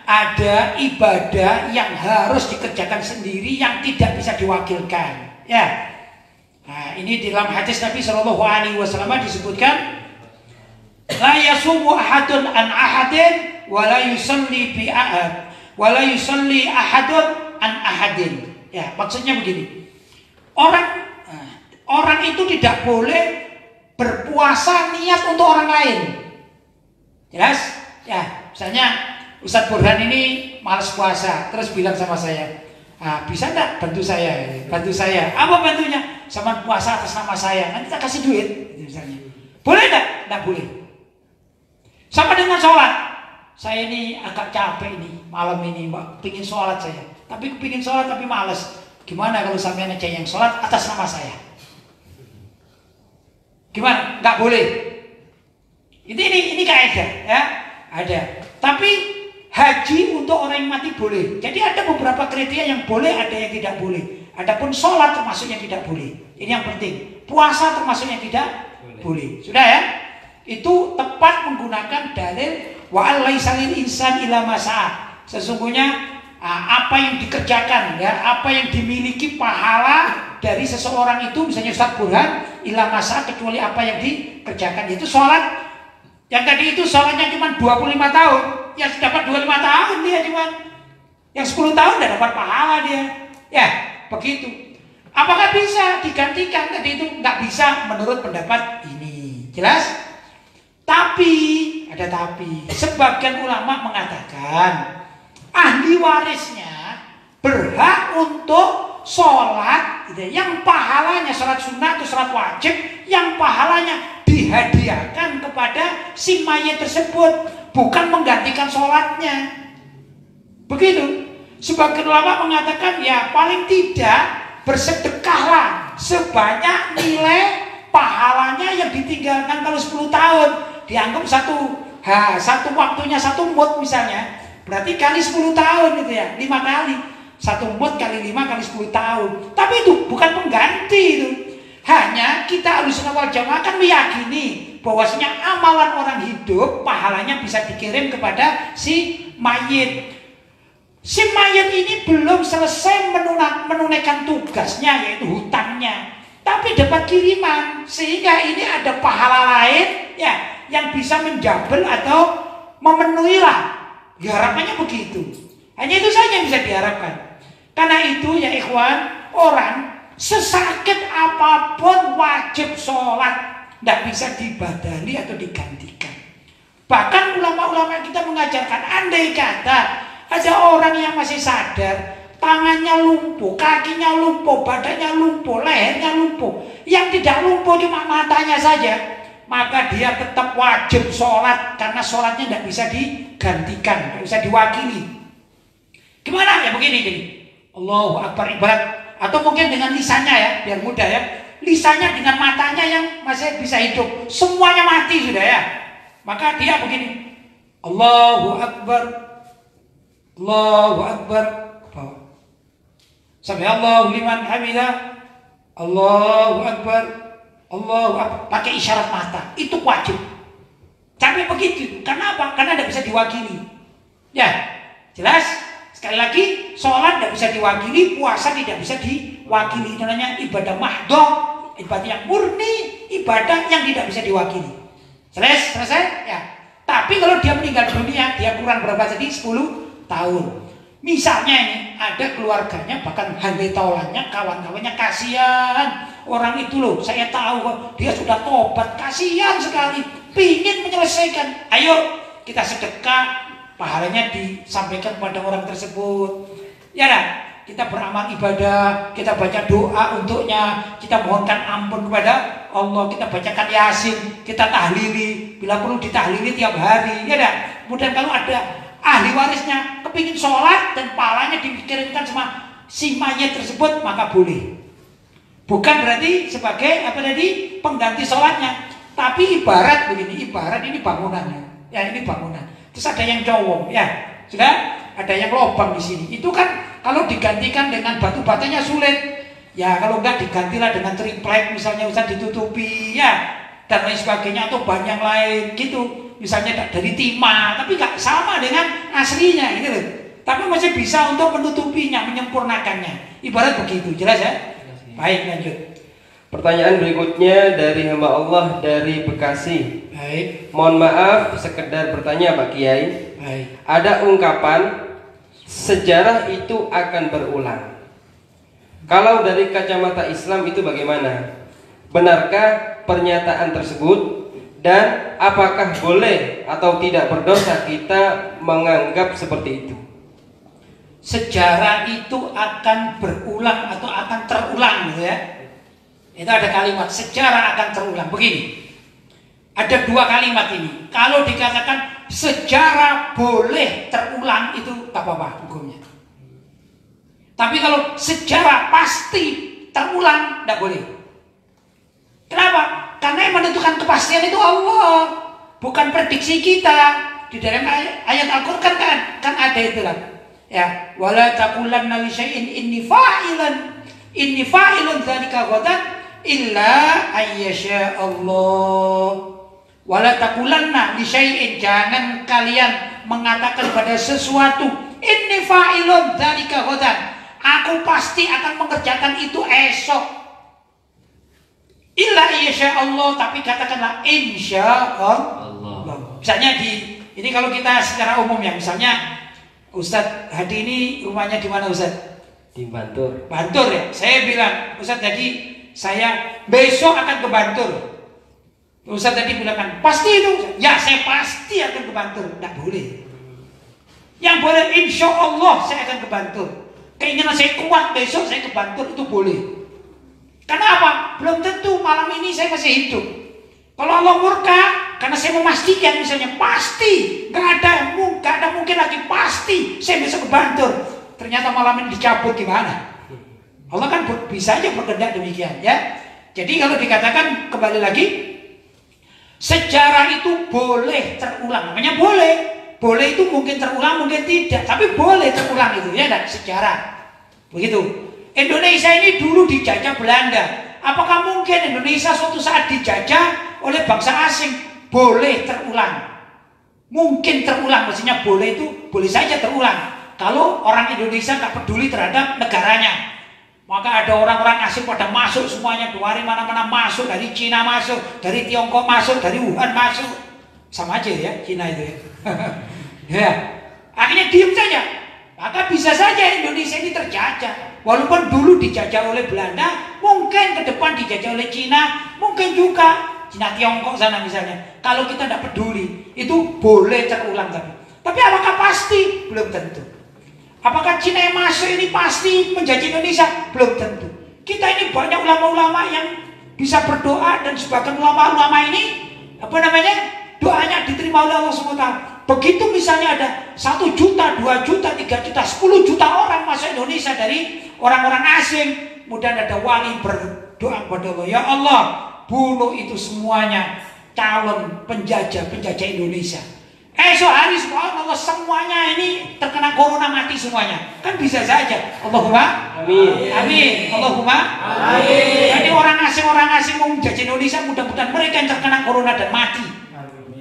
Speaker 1: ada ibadah yang harus dikerjakan sendiri yang tidak bisa diwakilkan. Ya, nah ini dalam hadis Nabi Shallallahu Alaihi Wasallam disebutkan, la yasumu ahadun an ahadin, wala yusalli bi ahad, wala yusalli ahadun an ahadin. Ya, maksudnya begini, orang itu tidak boleh berpuasa niat untuk orang lain. Jelas? Ya, misalnya Ustadz Burhan ini malas puasa, terus bilang sama saya, bisa enggak bantu saya? Bantu saya. Apa bantunya? Sama puasa atas nama saya, nanti tak kasih duit, misalnya. Boleh enggak? Enggak boleh. Sama dengan sholat. Saya ini agak capek ini, malam ini, Mbak, pingin sholat saya. Tapi pingin sholat tapi malas. Gimana kalau sampean aja yang sholat atas nama saya? Gimana? Enggak boleh. Ini kaidah ya, ada. Tapi haji untuk orang yang mati boleh. Jadi ada beberapa kriteria yang boleh, ada yang tidak boleh. Adapun sholat termasuk yang tidak boleh. Ini yang penting. Puasa termasuk yang tidak boleh. Sudah ya? Itu tepat menggunakan dalil wa alaisa lil insan illa ma sa'a. Sesungguhnya apa yang dikerjakan ya, apa yang dimiliki pahala dari seseorang itu, misalnya Ustaz Burhan, illa ma sa'a, kecuali apa yang dikerjakan. Itu sholat. Yang tadi itu sholatnya cuma 25 tahun, yang dapat 25 tahun dia cuman. Yang 10 tahun udah dapat pahala dia. Ya, begitu. Apakah bisa digantikan? Tadi itu nggak bisa menurut pendapat ini. Jelas? Tapi, ada tapi. Sebagian ulama mengatakan ahli warisnya berhak untuk sholat gitu, yang pahalanya sholat sunnah atau sholat wajib, yang pahalanya dihadiahkan kepada si mayit tersebut, bukan menggantikan sholatnya. Begitu. Sebagian ulama mengatakan ya paling tidak bersedekahlah sebanyak nilai pahalanya yang ditinggalkan kalau 10 tahun. Dianggap satu waktunya 1 mud misalnya, berarti kali 10 tahun gitu ya, 5 kali 1 mud kali 5 kali 10 tahun. Tapi itu bukan pengganti itu. Hanya kita Ahlussunnah wal Jamaah kan meyakini bahwasanya amalan orang hidup pahalanya bisa dikirim kepada si mayit. Si mayit ini belum selesai menunaikan tugasnya, yaitu hutangnya, tapi dapat kiriman, sehingga ini ada pahala lain ya yang bisa menjabel atau memenuhi lah. Harapannya begitu. Hanya itu saja yang bisa diharapkan. Karena itu ya ikhwan, orang sesakit apapun wajib sholat, tidak bisa dibadali atau digantikan. Bahkan ulama-ulama kita mengajarkan, andai kata ada orang yang masih sadar, tangannya lumpuh, kakinya lumpuh, badannya lumpuh, lehernya lumpuh, yang tidak lumpuh cuma matanya saja, maka dia tetap wajib sholat karena sholatnya tidak bisa digantikan, tidak bisa diwakili. Gimana ya begini jadi, Allahu Akbar ibarat, atau mungkin dengan lisannya ya, biar mudah ya, lisannya dengan matanya yang masih bisa hidup, semuanya mati sudah ya, maka dia begini, Allahu Akbar, Allahu Akbar, Sami Allahu liman hamidah, Allahu Akbar, Allahu Akbar, pakai isyarat mata, itu wajib. Tapi begitu, karena apa? Karena tidak bisa diwakili. Ya, jelas. Sekali lagi, sholat tidak bisa diwakili, puasa tidak bisa diwakili. Itu namanya ibadah mahdoh, ibadah yang murni, ibadah yang tidak bisa diwakili. Selesai? Ya. Tapi kalau dia meninggal dunia, dia kurang berapa tadi? 10 tahun. Misalnya ini ada keluarganya, bahkan handai taulannya, kawan-kawannya, kasihan orang itu loh, saya tahu kok dia sudah tobat, kasihan sekali, pingin menyelesaikan. Ayo kita sedekah, pahalanya disampaikan kepada orang tersebut. Ya kan? Kita beramal ibadah, kita baca doa untuknya, kita mohonkan ampun kepada Allah, kita bacakan Yasin, kita tahlili, bila perlu ditahlili tiap hari. Ya kan? Kemudian kalau ada ahli warisnya kepingin sholat dan pahalanya dikirimkan sama si mayat tersebut, maka boleh. Bukan berarti sebagai apa tadi pengganti sholatnya, tapi ibarat begini, ibarat ini bangunannya, ya ini bangunan. Terus ada yang cowok, ya sudah ada yang lubang di sini. Itu kan kalau digantikan dengan batu batanya sulit. Ya kalau enggak digantilah dengan triplek misalnya, usah ditutupi ya dan lain sebagainya, atau bahan yang lain gitu. Misalnya dari timah, tapi gak sama dengan aslinya gitu loh. Tapi masih bisa untuk menutupinya, menyempurnakannya. Ibarat begitu, jelas ya? Baik, lanjut.
Speaker 2: Pertanyaan berikutnya dari hamba Allah dari Bekasi.
Speaker 1: Baik.
Speaker 2: Mohon maaf, sekedar bertanya Pak Kiai.
Speaker 1: Baik.
Speaker 2: Ada ungkapan sejarah itu akan berulang. Kalau dari kacamata Islam itu bagaimana? Benarkah pernyataan tersebut? Dan apakah boleh atau tidak berdosa kita menganggap seperti itu?
Speaker 1: Sejarah itu akan berulang atau akan terulang gitu ya. Itu ada kalimat sejarah akan terulang. Begini, ada 2 kalimat ini. Kalau dikatakan sejarah boleh terulang, itu tak apa-apa hukumnya. Tapi kalau sejarah pasti terulang, tidak boleh. Kenapa? Karena yang menentukan kepastian itu Allah, bukan prediksi kita. Di dalam ayat Al-Qur'an kan ada itu lah. Ya, wala taqulanna li syai'in inni fa'ilun dzalika ghadan illa ayyasha Allah. Wala taqulanna li syai'in, jangan kalian mengatakan pada sesuatu inni fa'ilun dzalika ghadan, aku pasti akan mengerjakan itu esok. Illa insya Allah, tapi katakanlah insya Allah. Misalnya di Ini kalau kita secara umum ya, misalnya Ustadz Hadi ini rumahnya di mana Ustadz?
Speaker 2: Di Bantul.
Speaker 1: Bantul ya. Saya bilang, Ustadz Hadi, saya besok akan ke Bantul. Ustadz tadi bilang kan, pasti itu. Ya, saya pasti akan ke Bantul. Tidak boleh. Yang boleh, insya Allah saya akan ke Bantul. Keinginan saya kuat, besok saya ke Bantul, itu boleh. Karena apa? Belum tentu malam ini saya masih hidup. Kalau Allah murka, karena saya memastikan misalnya pasti, nggak ada mungkin lagi pasti saya besok ke Bantul. Ternyata malam ini dicabut, gimana? Allah kan bisa aja berkehendak demikian, ya. Jadi kalau dikatakan kembali lagi, sejarah itu boleh terulang, namanya boleh. Boleh itu mungkin terulang, mungkin tidak, tapi boleh terulang itu, ya, dan sejarah. Begitu. Indonesia ini dulu dijajah Belanda. Apakah mungkin Indonesia suatu saat dijajah oleh bangsa asing? Boleh terulang. Mungkin terulang, maksudnya boleh itu boleh saja terulang. Kalau orang Indonesia tak peduli terhadap negaranya, maka ada orang-orang asing pada masuk semuanya, dari mana-mana masuk, dari Cina masuk, dari Tiongkok masuk, dari Wuhan masuk. Sama aja ya, Cina itu ya. Ya, akhirnya diam saja. Maka bisa saja Indonesia ini terjajah. Walaupun dulu dijajah oleh Belanda, mungkin ke depan dijajah oleh Cina, mungkin juga Cina Tiongkok sana misalnya. Kalau kita tidak peduli, itu boleh terulang tapi apakah pasti? Belum tentu. Apakah Cina yang masuk ini pasti menjajah Indonesia? Belum tentu. Kita ini banyak ulama-ulama yang bisa berdoa, dan sebagian ulama-ulama ini doanya diterima oleh Allah SWT. Begitu misalnya ada 1 juta, 2 juta, 3 juta, 10 juta orang masuk Indonesia dari orang-orang asing, kemudian ada wali berdoa kepada Allah, ya Allah, bunuh itu semuanya calon penjajah Indonesia. Esok hari subhanallah semuanya ini terkena corona, mati semuanya. Kan bisa saja. Allahumma amin. Amin. Allahumma amin. Jadi orang asing mau menjajah Indonesia, mudah-mudahan mereka yang terkena corona dan mati.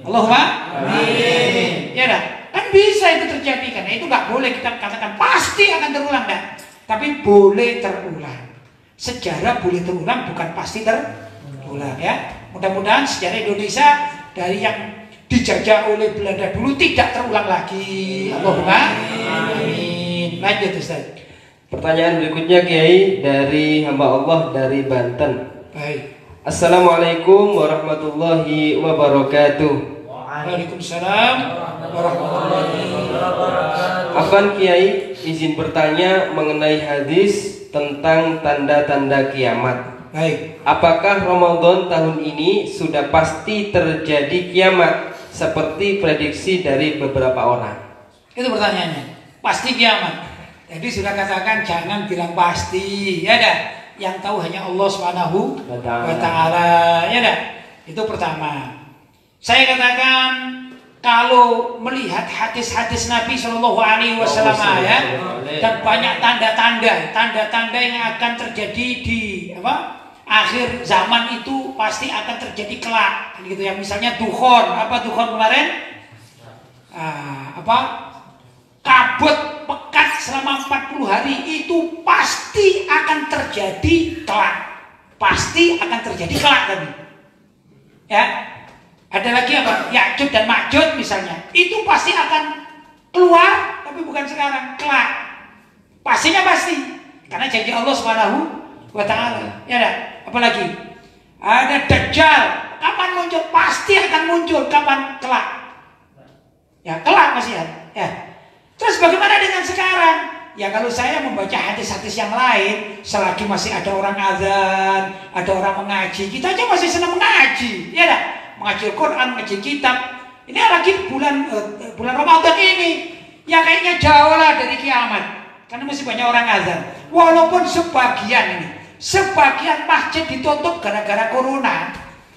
Speaker 1: Allahumma amin. Ya dah. Kan bisa itu terjadi, karena itu nggak boleh kita katakan pasti akan terulang, dah. Tapi boleh terulang. Sejarah boleh terulang, bukan pasti terulang, ya. Mudah-mudahan sejarah Indonesia dari yang dijajah oleh Belanda dulu tidak terulang lagi. Allahumma amin. Lanjut Ustaz.
Speaker 2: Pertanyaan berikutnya Kiai dari hamba Allah dari Banten.
Speaker 1: Baik.
Speaker 2: Assalamualaikum warahmatullahi wabarakatuh.
Speaker 1: Waalaikumsalam warahmatullahi wabarakatuh.
Speaker 2: Afwan Kiai, izin bertanya mengenai hadis tentang tanda-tanda kiamat.
Speaker 1: Baik.
Speaker 2: Apakah Ramadan tahun ini sudah pasti terjadi kiamat seperti prediksi dari beberapa orang?
Speaker 1: Itu pertanyaannya. Pasti kiamat. Jadi sudah katakan jangan bilang pasti, ya dah. Yang tahu hanya Allah Subhanahu wa Ta'ala, ya dah. Itu pertama. Saya katakan kalau melihat hadis-hadis Nabi Shallallahu Alaihi Wasallam ya, dan banyak tanda-tanda yang akan terjadi di akhir zaman itu pasti akan terjadi kelak, gitu ya. Misalnya dukhon, dukhon kemarin? Kabut pekat selama 40 hari itu pasti akan terjadi kelak. Pasti akan terjadi kelak tadi. Ya. Ada lagi Ya'juj dan Ma'juj misalnya. Itu pasti akan keluar, tapi bukan sekarang, kelak. Pastinya pasti. Karena janji Allah Subhanahu wa Ta'ala. Ya dah. Apalagi ada Dajjal, kapan muncul? Pasti akan muncul. Kapan? Kelak. Ya kelak masih ada. Ya. Terus bagaimana dengan sekarang? Ya kalau saya membaca hadis-hadis yang lain, selagi masih ada orang azan, ada orang mengaji, kita aja masih senang mengaji. Ya dah. Mengaji Al-Quran, mengaji kitab. Ini lagi bulan Ramadan ini, ya kayaknya jauh lah dari kiamat. Karena masih banyak orang azan. Walaupun sebagian masjid ditutup gara-gara corona.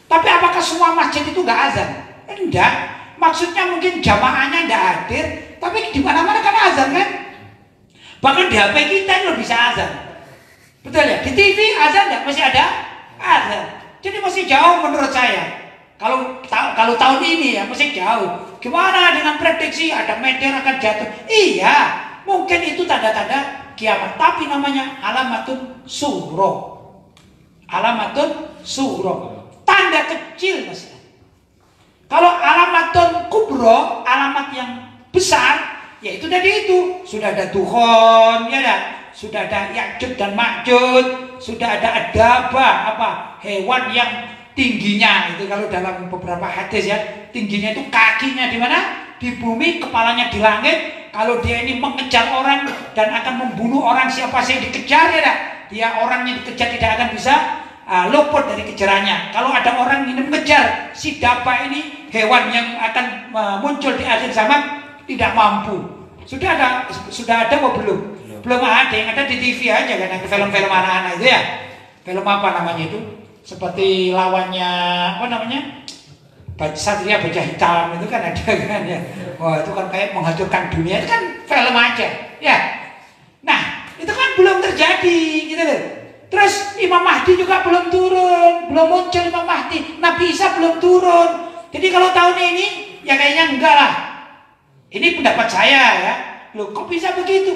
Speaker 1: Tapi apakah semua masjid itu nggak azan? Enggak. Maksudnya mungkin jamaahnya nggak hadir, tapi di mana-mana kan azan kan? Bahkan di HP kita ini bisa azan. Betul ya? Di TV azan nggak? Masih ada azan. Jadi masih jauh menurut saya. Kalau tahun ini ya masih jauh. Gimana dengan prediksi ada meteor akan jatuh? Iya, mungkin itu tanda-tanda kiamat. Tapi namanya alamatun sughra. Alamatun sughra. Tanda kecil Mas. Kalau alamatun kubro, alamat sudah itu, sudah ada Dukhon, ya dah, sudah ada Ya'juj dan Ma'juj, sudah ada Adabah, apa hewan yang tingginya itu kalau dalam beberapa hadis ya, tingginya itu kakinya di mana? Di bumi, kepalanya di langit. Kalau dia ini mengejar orang dan akan membunuh orang, siapa sih yang dikejar ya dah, dia orang yang dikejar tidak akan bisa luput dari kejarannya. Kalau ada orang yang mengejar si Dabah ini, hewan yang akan muncul di akhir zaman, tidak mampu. Sudah ada apa belum? Belum ada, yang ada di TV aja kan, film-film anak-anak itu ya. Film apa namanya itu? Seperti lawannya apa namanya? Satria Baja Hitam itu kan ada kan ya. Wah, itu kan kayak menghancurkan dunia, itu kan film aja ya. Nah, itu kan belum terjadi gitu loh. Terus Imam Mahdi juga belum turun, belum muncul Imam Mahdi. Nabi Isa belum turun. Jadi kalau tahun ini ya kayaknya enggak lah. Ini pendapat saya ya. Loh, kok bisa begitu?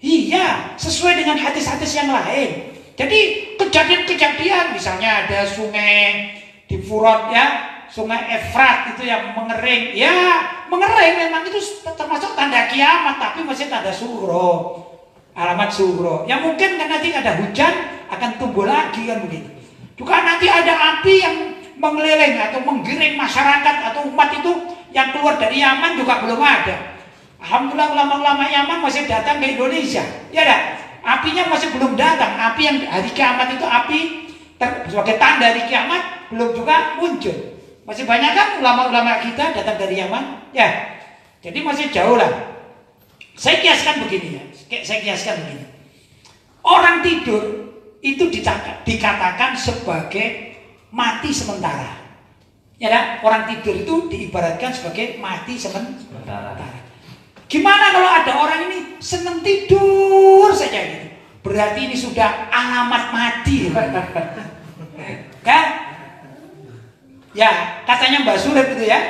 Speaker 1: Iya, sesuai dengan hadis-hadis yang lain. Jadi kejadian-kejadian, misalnya ada sungai di Furat ya, sungai Efrat itu yang mengering. Ya, mengering memang itu termasuk tanda kiamat, tapi masih tanda sugro, alamat sugro. Ya mungkin kan nanti ada hujan akan tumbuh lagi kan begitu. Juga nanti ada api yang mengeliling atau menggiring masyarakat atau umat itu yang keluar dari Yaman juga belum ada. Alhamdulillah ulama-ulama Yaman masih datang ke Indonesia. Ya dah, apinya masih belum datang. Api yang hari kiamat itu api sebagai tanda hari kiamat belum juga muncul. Masih banyak kan ulama-ulama kita datang dari Yaman. Ya, jadi masih jauh lah. Saya kiaskan begini ya. Saya kiaskan begini. Orang tidur itu dikatakan sebagai mati sementara. Ya dah, orang tidur itu diibaratkan sebagai mati sementara. Gimana kalau ada orang ini senang tidur saja gitu? Berarti ini sudah alamat mati. Kan? Ya, katanya Mbak Surip itu ya.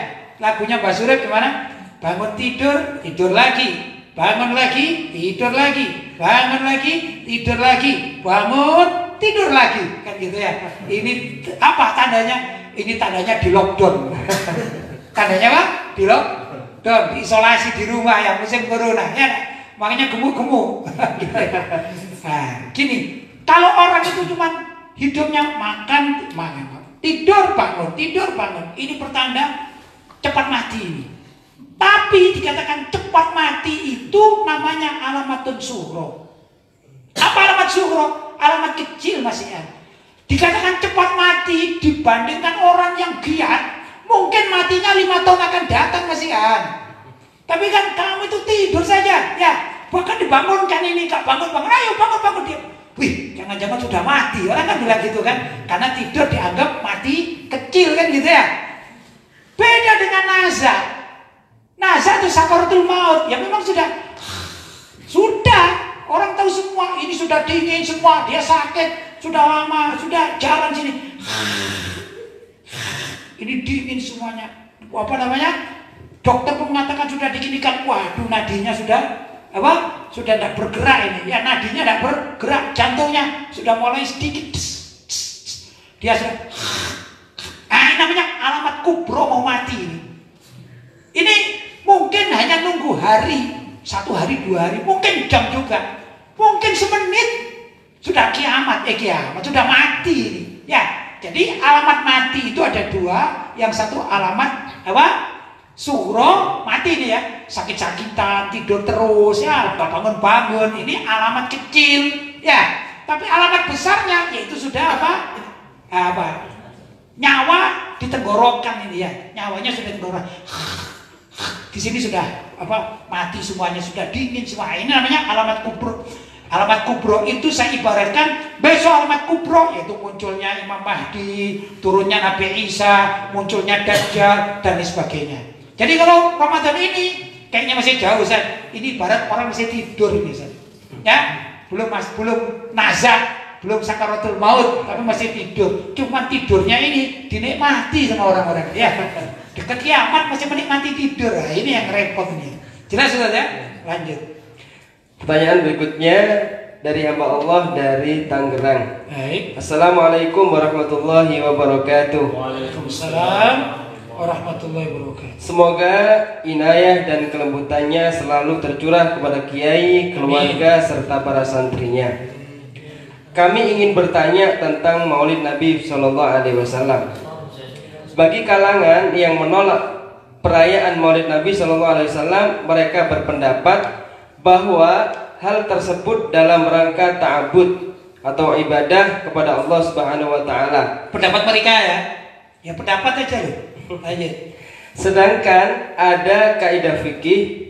Speaker 1: Lagunya Mbak Surip gimana? Bangun tidur, tidur lagi. Bangun lagi, tidur lagi. Bangun lagi, tidur lagi. Bangun, tidur lagi. Kan gitu ya. Ini apa tandanya? Ini tandanya di lockdown. Tandanya apa? Di lockdown, diisolasi di rumah ya, musim corona ya. Makanya gemuk-gemuk. Nah, gini, kalau orang itu cuma hidupnya makan, tidur bangun, ini pertanda cepat mati ini. Tapi dikatakan cepat mati itu namanya alamatun sughra. Apa alamat sughra? Alamat kecil masih ya. Dikatakan cepat mati dibandingkan orang yang giat, mungkin matinya 5 tahun akan datang masih kan. Tapi kan kamu itu tidur saja, ya. Bahkan dibangunkan ini, Kak, bangun, ayo bangun dia. Wih, jangan-jangan sudah mati. Orang kan bilang gitu kan, karena tidur dianggap mati kecil kan gitu ya. Beda dengan nazar. Nazar itu sakaratul maut, ya memang sudah orang tahu semua, ini sudah dingin semua, dia sakit, sudah lama, sudah jalan sini. Ini dingin semuanya. Apa namanya? Dokter pun mengatakan sudah diginikan, waduh nadinya sudah apa? Sudah tidak bergerak ini. Ya nadinya tidak bergerak, jantungnya sudah mulai sedikit. Dia sudah. Ini namanya alamat kubro mau mati ini. Ini mungkin hanya nunggu hari, 1 hari, 2 hari, mungkin jam juga, mungkin semenit sudah kiamat, sudah mati ini. Ya, jadi alamat mati itu ada 2, yang satu alamat apa? Sughra, mati ini ya, sakit-sakitan, tidur terus ya, bangun-bangun, ini alamat kecil ya. Tapi alamat besarnya yaitu sudah apa? Nyawa di tenggorokan ini ya, nyawanya sudah tenggorokan. Di sini sudah apa? Mati semuanya, sudah dingin semua. Ini namanya alamat kubro. Alamat kubro itu saya ibaratkan besok alamat kubro yaitu munculnya Imam Mahdi, turunnya Nabi Isa, munculnya Dajjal dan lain sebagainya. Jadi kalau Ramadan ini kayaknya masih jauh, Ustaz. Ini ibarat orang masih tidur ini, Ustaz. Ya, belum nazar, belum sakaratul maut, tapi masih tidur. Cuma tidurnya ini dinikmati sama orang-orang. Ya, dekat kiamat masih menikmati tidur. Nah, ini yang repot nih. Jelas Ustaz ya? Lanjut.
Speaker 2: Pertanyaan berikutnya dari hamba Allah dari Tangerang.
Speaker 1: Baik.
Speaker 2: Assalamualaikum warahmatullahi wabarakatuh.
Speaker 1: Waalaikumsalam warahmatullahi wabarakatuh.
Speaker 2: Semoga inayah dan kelembutannya selalu tercurah kepada kiai, keluarga, serta para santrinya. Kami ingin bertanya tentang Maulid Nabi Shallallahu Alaihi Wasallam. Bagi kalangan yang menolak perayaan Maulid Nabi Shallallahu Alaihi Wasallam, mereka berpendapat bahwa hal tersebut dalam rangka ta'abud atau ibadah kepada Allah Subhanahu Wa Taala.
Speaker 1: Pendapat mereka ya pendapat aja loh. Lanjut.
Speaker 2: Sedangkan ada kaidah fikih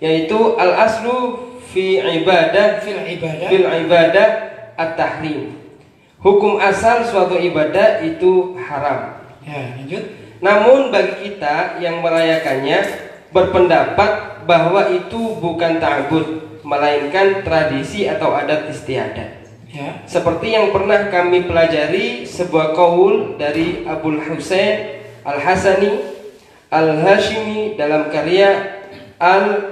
Speaker 2: yaitu al aslu fil ibadah at-tahrim. Hukum asal suatu ibadah itu haram.
Speaker 1: Ya, lanjut.
Speaker 2: Namun bagi kita yang merayakannya berpendapat bahwa itu bukan ta'abud, melainkan tradisi atau adat istiadat.
Speaker 1: Ya.
Speaker 2: Seperti yang pernah kami pelajari sebuah qaul dari Abul Husain Al-Hasani Al-Hashimi dalam karya Al-Ihtifal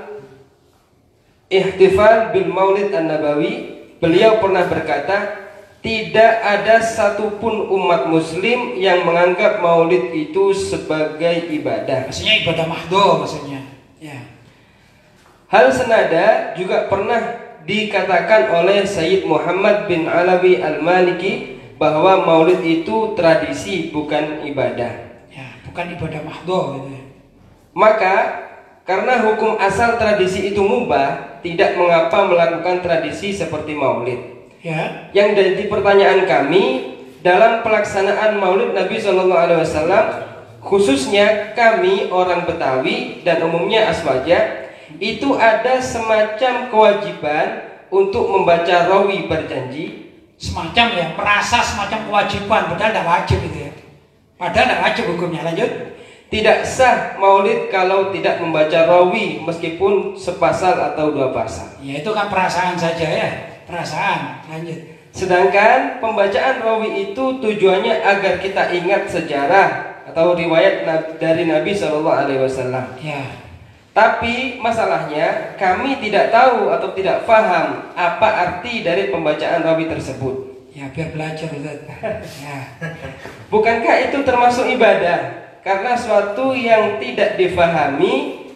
Speaker 2: bil Maulid An-Nabawi. Beliau pernah berkata, tidak ada satupun umat muslim yang menganggap maulid itu sebagai ibadah.
Speaker 1: Maksudnya ibadah mahdoh maksudnya. Ya.
Speaker 2: Hal senada juga pernah dikatakan oleh Sayyid Muhammad bin Alawi Al-Maliki bahwa maulid itu tradisi bukan ibadah.
Speaker 1: Ya, bukan ibadah mahdoh gitu ya.
Speaker 2: Maka karena hukum asal tradisi itu mubah, tidak mengapa melakukan tradisi seperti maulid.
Speaker 1: Ya.
Speaker 2: Yang jadi pertanyaan kami dalam pelaksanaan Maulid Nabi Shallallahu Alaihi Wasallam, khususnya kami orang Betawi dan umumnya Aswaja, itu ada semacam kewajiban untuk membaca rawi berjanji.
Speaker 1: Semacam ya, merasa semacam kewajiban, padahal tidak wajib itu ya. Padahal tidak wajib hukumnya. Lanjut.
Speaker 2: Tidak sah Maulid kalau tidak membaca rawi meskipun sepasal atau dua pasal.
Speaker 1: Ya itu kan perasaan saja ya. Perasaan. Lanjut.
Speaker 2: Sedangkan pembacaan rawi itu tujuannya agar kita ingat sejarah atau riwayat dari Nabi Shallallahu Alaihi Wasallam.
Speaker 1: Ya.
Speaker 2: Tapi masalahnya kami tidak tahu atau tidak paham apa arti dari pembacaan rawi tersebut.
Speaker 1: Ya biar belajar Ustaz. Ya.
Speaker 2: Bukankah itu termasuk ibadah? Karena suatu yang tidak difahami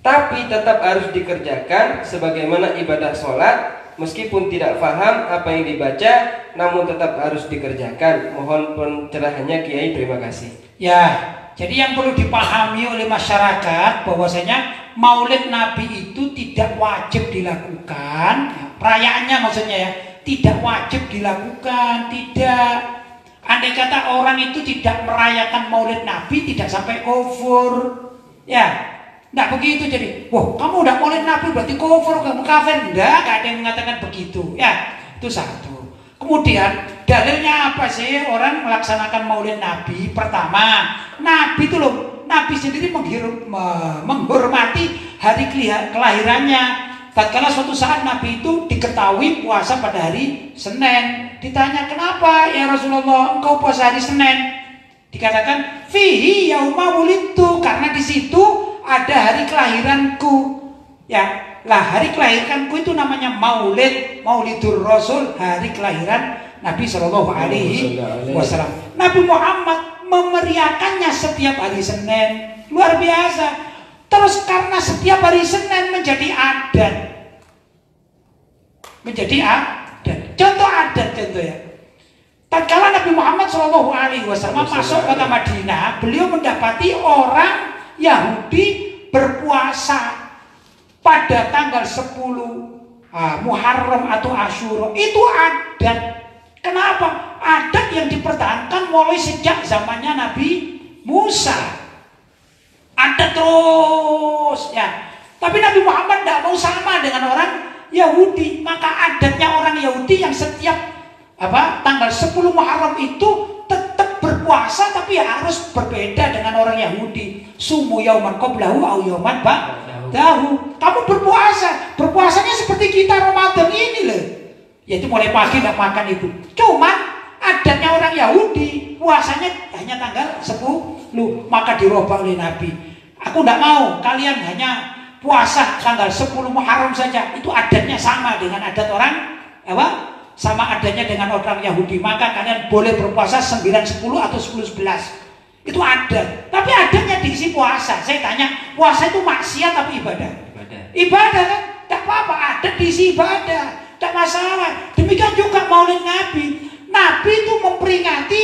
Speaker 2: tapi tetap harus dikerjakan sebagaimana ibadah sholat. Meskipun tidak paham apa yang dibaca, namun tetap harus dikerjakan. Mohon pencerahannya Kiai, terima kasih.
Speaker 1: Ya, jadi yang perlu dipahami oleh masyarakat bahwasanya Maulid Nabi itu tidak wajib dilakukan. Ya, perayaannya maksudnya ya, tidak wajib dilakukan, tidak. Andai kata orang itu tidak merayakan Maulid Nabi, tidak sampai kufur. Ya. Nggak begitu jadi, wah kamu udah Maulid Nabi berarti kufur, kamu kafir. Nggak ada yang mengatakan begitu. Ya, itu satu. Kemudian dalilnya apa sih orang melaksanakan Maulid Nabi? Pertama, Nabi itu loh, Nabi sendiri menghormati hari kelahirannya. Tatkala suatu saat Nabi itu diketahui puasa pada hari Senin. Ditanya, kenapa ya Rasulullah engkau puasa hari Senin? Dikatakan, fihi yauma wulidtu, karena di situ ada hari kelahiranku. Ya, lah hari kelahiranku itu namanya Maulid, Maulidur Rasul, hari kelahiran Nabi Shallallahu Alaihi Wasallam. Nabi Muhammad memeriahkannya setiap hari Senin, luar biasa. Terus karena setiap hari Senin menjadi adat, contoh adat contoh ya. Tatkala Nabi Muhammad Shallallahu Alaihi Wasallam masuk kota Madinah, beliau mendapati orang Yahudi berpuasa pada tanggal 10 Muharram atau Asyura. Itu adat. Kenapa? Adat yang dipertahankan mulai sejak zamannya Nabi Musa. Adat terus ya. Tapi Nabi Muhammad tidak mau sama dengan orang Yahudi. Maka adatnya orang Yahudi yang setiap tanggal 10 Muharram itu tetap berpuasa, tapi harus berbeda dengan orang Yahudi. Sumu yauman qablahu au yauman ba'dahu. Kamu berpuasanya seperti kita Ramadan ini loh. Yaitu mulai pagi tidak makan itu. Cuma adatnya orang Yahudi puasanya hanya tanggal 10, maka dirubah oleh Nabi. Aku tidak mau kalian hanya puasa tanggal 10 Muharram saja. Itu adatnya sama dengan adat orang sama adanya dengan orang Yahudi, maka kalian boleh berpuasa 9, 10 atau 10, 11. Itu adat. Tapi adatnya diisi puasa. Saya tanya, puasa itu maksiat tapi ibadah? Ibadah kan? Tak apa-apa, adat diisi ibadah, tak masalah. Demikian juga maulid Nabi. Nabi itu memperingati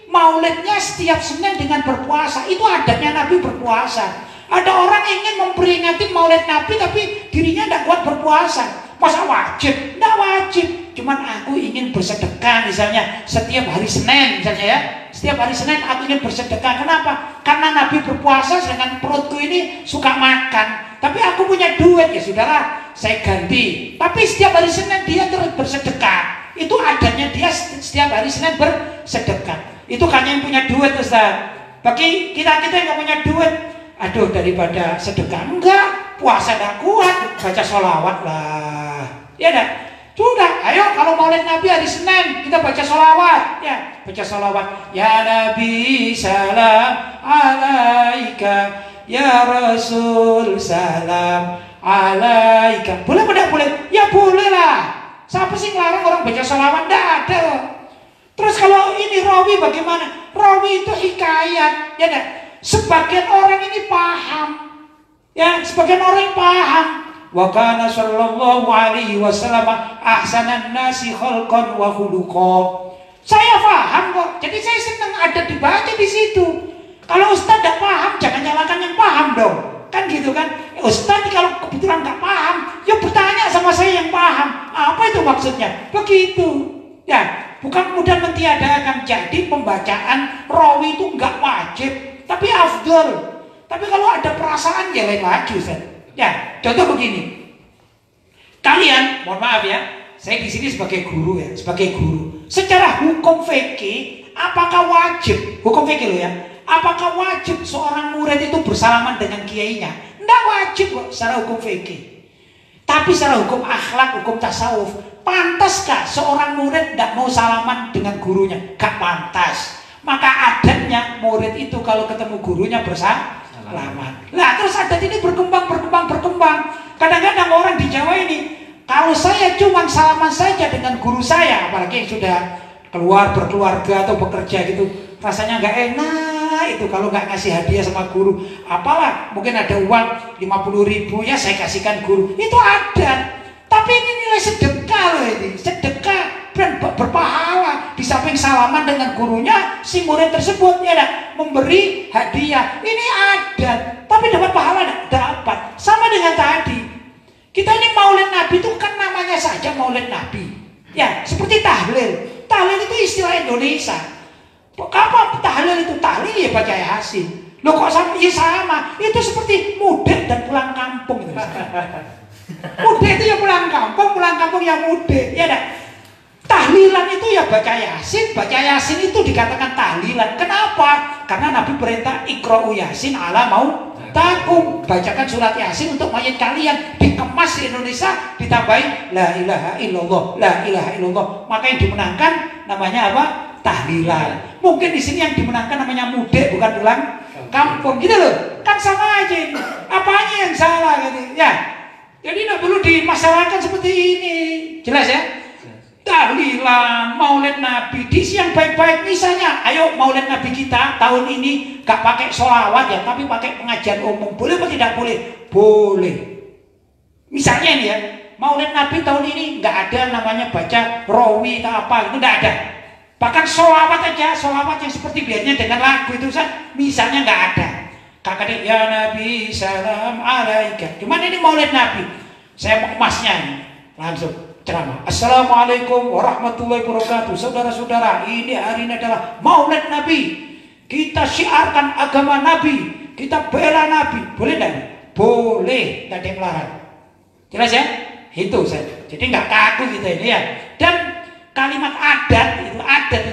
Speaker 1: maulidnya setiap Senin dengan berpuasa. Itu adatnya Nabi berpuasa. Ada orang ingin memperingati maulid Nabi tapi dirinya tidak kuat berpuasa. Masa wajib? Tidak wajib. Cuman aku ingin bersedekah misalnya setiap hari Senin misalnya ya. Setiap hari Senin aku ingin bersedekah. Kenapa? Karena Nabi berpuasa sedangkan perutku ini suka makan. Tapi aku punya duit, ya sudahlah saya ganti. Tapi setiap hari Senin dia terus bersedekah. Itu adatnya dia setiap hari Senin bersedekah. Itu kan yang punya duit, Ustaz. Bagi kita-kita yang nggak punya duit, aduh daripada sedekah enggak, puasa dah kuat, baca sholawat lah. Ya dah. Sudah, ayo kalau maulid Nabi hari Senin kita baca sholawat, ya baca sholawat. Ya Nabi salam alaika, ya Rasul salam alaika. Boleh apa tidak boleh? Ya boleh lah. Siapa sih ngelarang orang baca sholawat? Tidak ada. Terus kalau ini rawi bagaimana? Rawi itu hikayat, ya dah. Sebagian orang ini paham, ya sebagian orang paham. Wa kana sallallahu alaihi wasallam ahsanan nasi khalqan wa khuluqa. Saya paham kok. Jadi saya senang ada dibaca di situ. Kalau ustaz tidak paham, jangan nyalakan yang paham dong. Kan gitu kan? Ustaz kalau kebetulan nggak paham, ya bertanya sama saya yang paham. Apa itu maksudnya? Begitu. Ya, bukan kemudian mentiadakan. Jadi pembacaan rawi itu nggak wajib, tapi afdal. Tapi kalau ada perasaan ya lain lagi, Ustaz. Ya, contoh begini. Kalian, mohon maaf ya, saya di sini sebagai guru ya, sebagai guru. Secara hukum fikih, apakah wajib? Hukum fikih loh ya. Apakah wajib seorang murid itu bersalaman dengan kiainya? Tidak wajib kok secara hukum fikih. Tapi secara hukum akhlak, hukum tasawuf, pantaskah seorang murid tidak mau salaman dengan gurunya? Gak pantas. Maka adatnya murid itu kalau ketemu gurunya bersalaman. Nah terus adat ini berkembang. Kadang-kadang orang di Jawa ini, kalau saya cuma salaman saja dengan guru saya, apalagi yang sudah berkeluarga atau bekerja gitu, rasanya nggak enak itu kalau nggak ngasih hadiah sama guru. Apalah mungkin ada uang 50.000 ya saya kasihkan guru. Itu adat. Tapi ini nilai sedekah loh ini, sedekah dan berpahala. Di samping salaman dengan gurunya, si murid tersebut ya memberi hadiah. Ini adat, tapi dapat pahala enggak? Dapat. Sama dengan tadi. Kita ini maulid Nabi itu kan namanya saja maulid Nabi. Ya, seperti tahlil. Tahlil itu istilah Indonesia. Apa tahlil itu? Tahlil ya baca Yasin. Loh kok sama? Ya sama. Itu seperti mudik dan pulang kampung gitu. Mudik itu ya pulang kampung yang mudik, ya dah. Tahlilan itu ya baca Yasin itu dikatakan tahlilan. Kenapa? Karena Nabi perintah iqra'u Yasin ala mau takum, bacakan surat Yasin untuk mayat kalian. Dikemas di Indonesia, ditambahin la ilaha illallah, la ilaha illallah. Maka yang dimenangkan namanya apa? Tahlilan. Mungkin di sini yang dimenangkan namanya mudik bukan pulang kampung, gitu loh. Kan sama aja ini. Apanya yang salah gitu ya? Jadi tidak perlu dimasalahkan seperti ini. Jelas ya? Tahlilan, maulid Nabi, diisi yang baik-baik. Misalnya, ayo maulid Nabi kita tahun ini gak pakai sholawat ya, tapi pakai pengajian umum. Boleh atau tidak boleh? Boleh. Misalnya nih ya, maulid Nabi tahun ini gak ada namanya baca rawi atau apa, itu gak ada. Bahkan sholawat aja, sholawat yang seperti biasanya dengan lagu itu, misalnya gak ada. Kakak ya Nabi salam alaika. Cuman ini maulid Nabi. Saya mau emasnya nih. Langsung ceramah. Assalamualaikum warahmatullahi wabarakatuh. Saudara-saudara, ini hari ini adalah maulid Nabi. Kita syiarkan agama Nabi. Kita bela Nabi. Boleh tidak? Boleh. Tidak ada yang melarang. Jelas ya? Itu saya. Jadi nggak kaku kita ini ya. Dan kalimat adat itu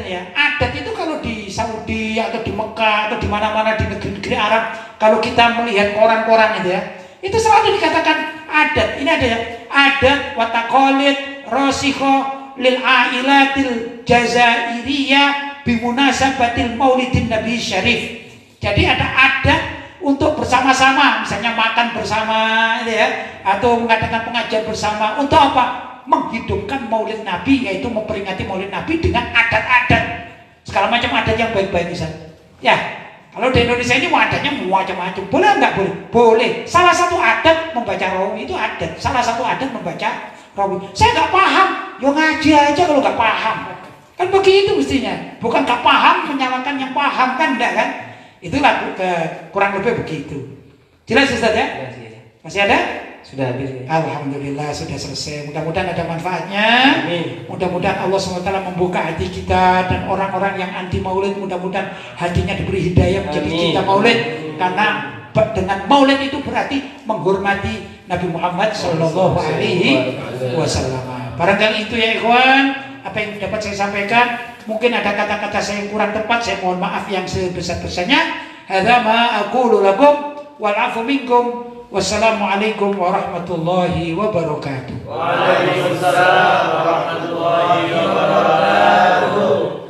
Speaker 1: ini ya. Adat itu kalau di Saudi atau di Mekah atau di mana-mana di negeri-negeri Arab, kalau kita melihat koran-koran itu ya, itu selalu dikatakan adat. Ini ada ya, adat wataqalid rasikho lil ailatil jazairiyah bimunasabatil maulidin Nabi Syarif. Jadi ada adat untuk bersama-sama, misalnya makan bersama gitu ya, atau mengadakan pengajian bersama. Untuk apa? Menghidupkan maulid Nabi, yaitu memperingati maulid Nabi dengan adat-adat segala macam adat yang baik-baik misalnya. Ya, Kalau di Indonesia ini adanya macam-macam. Boleh nggak boleh? Boleh. Salah satu adat membaca rawi itu adat. Salah satu adat membaca rawi. Saya nggak paham, ya ngaji aja kalau nggak paham. Kan begitu mestinya. Bukan nggak paham menyalahkan yang paham kan enggak kan? Itulah kurang lebih begitu. Jelas Ustaz ya? Masih ada?
Speaker 2: Sudah habis ya.
Speaker 1: Alhamdulillah sudah selesai. Mudah-mudahan ada manfaatnya.
Speaker 2: Amin.
Speaker 1: Mudah-mudahan Allah SWT membuka hati kita dan orang-orang yang anti maulid mudah-mudahan hatinya diberi hidayah menjadi
Speaker 2: Amin.
Speaker 1: cinta maulid. Karena dengan maulid itu berarti menghormati Nabi Muhammad Shallallahu Alaihi Wasallam. Barangkali itu ya ikhwan, apa yang dapat saya sampaikan. Mungkin ada kata-kata saya yang kurang tepat, saya mohon maaf yang sebesar-besarnya. Hadza ma aqulu lakum wal afu minkum. Wassalamualaikum warahmatullahi wabarakatuh.
Speaker 4: Waalaikumsalam warahmatullahi wabarakatuh.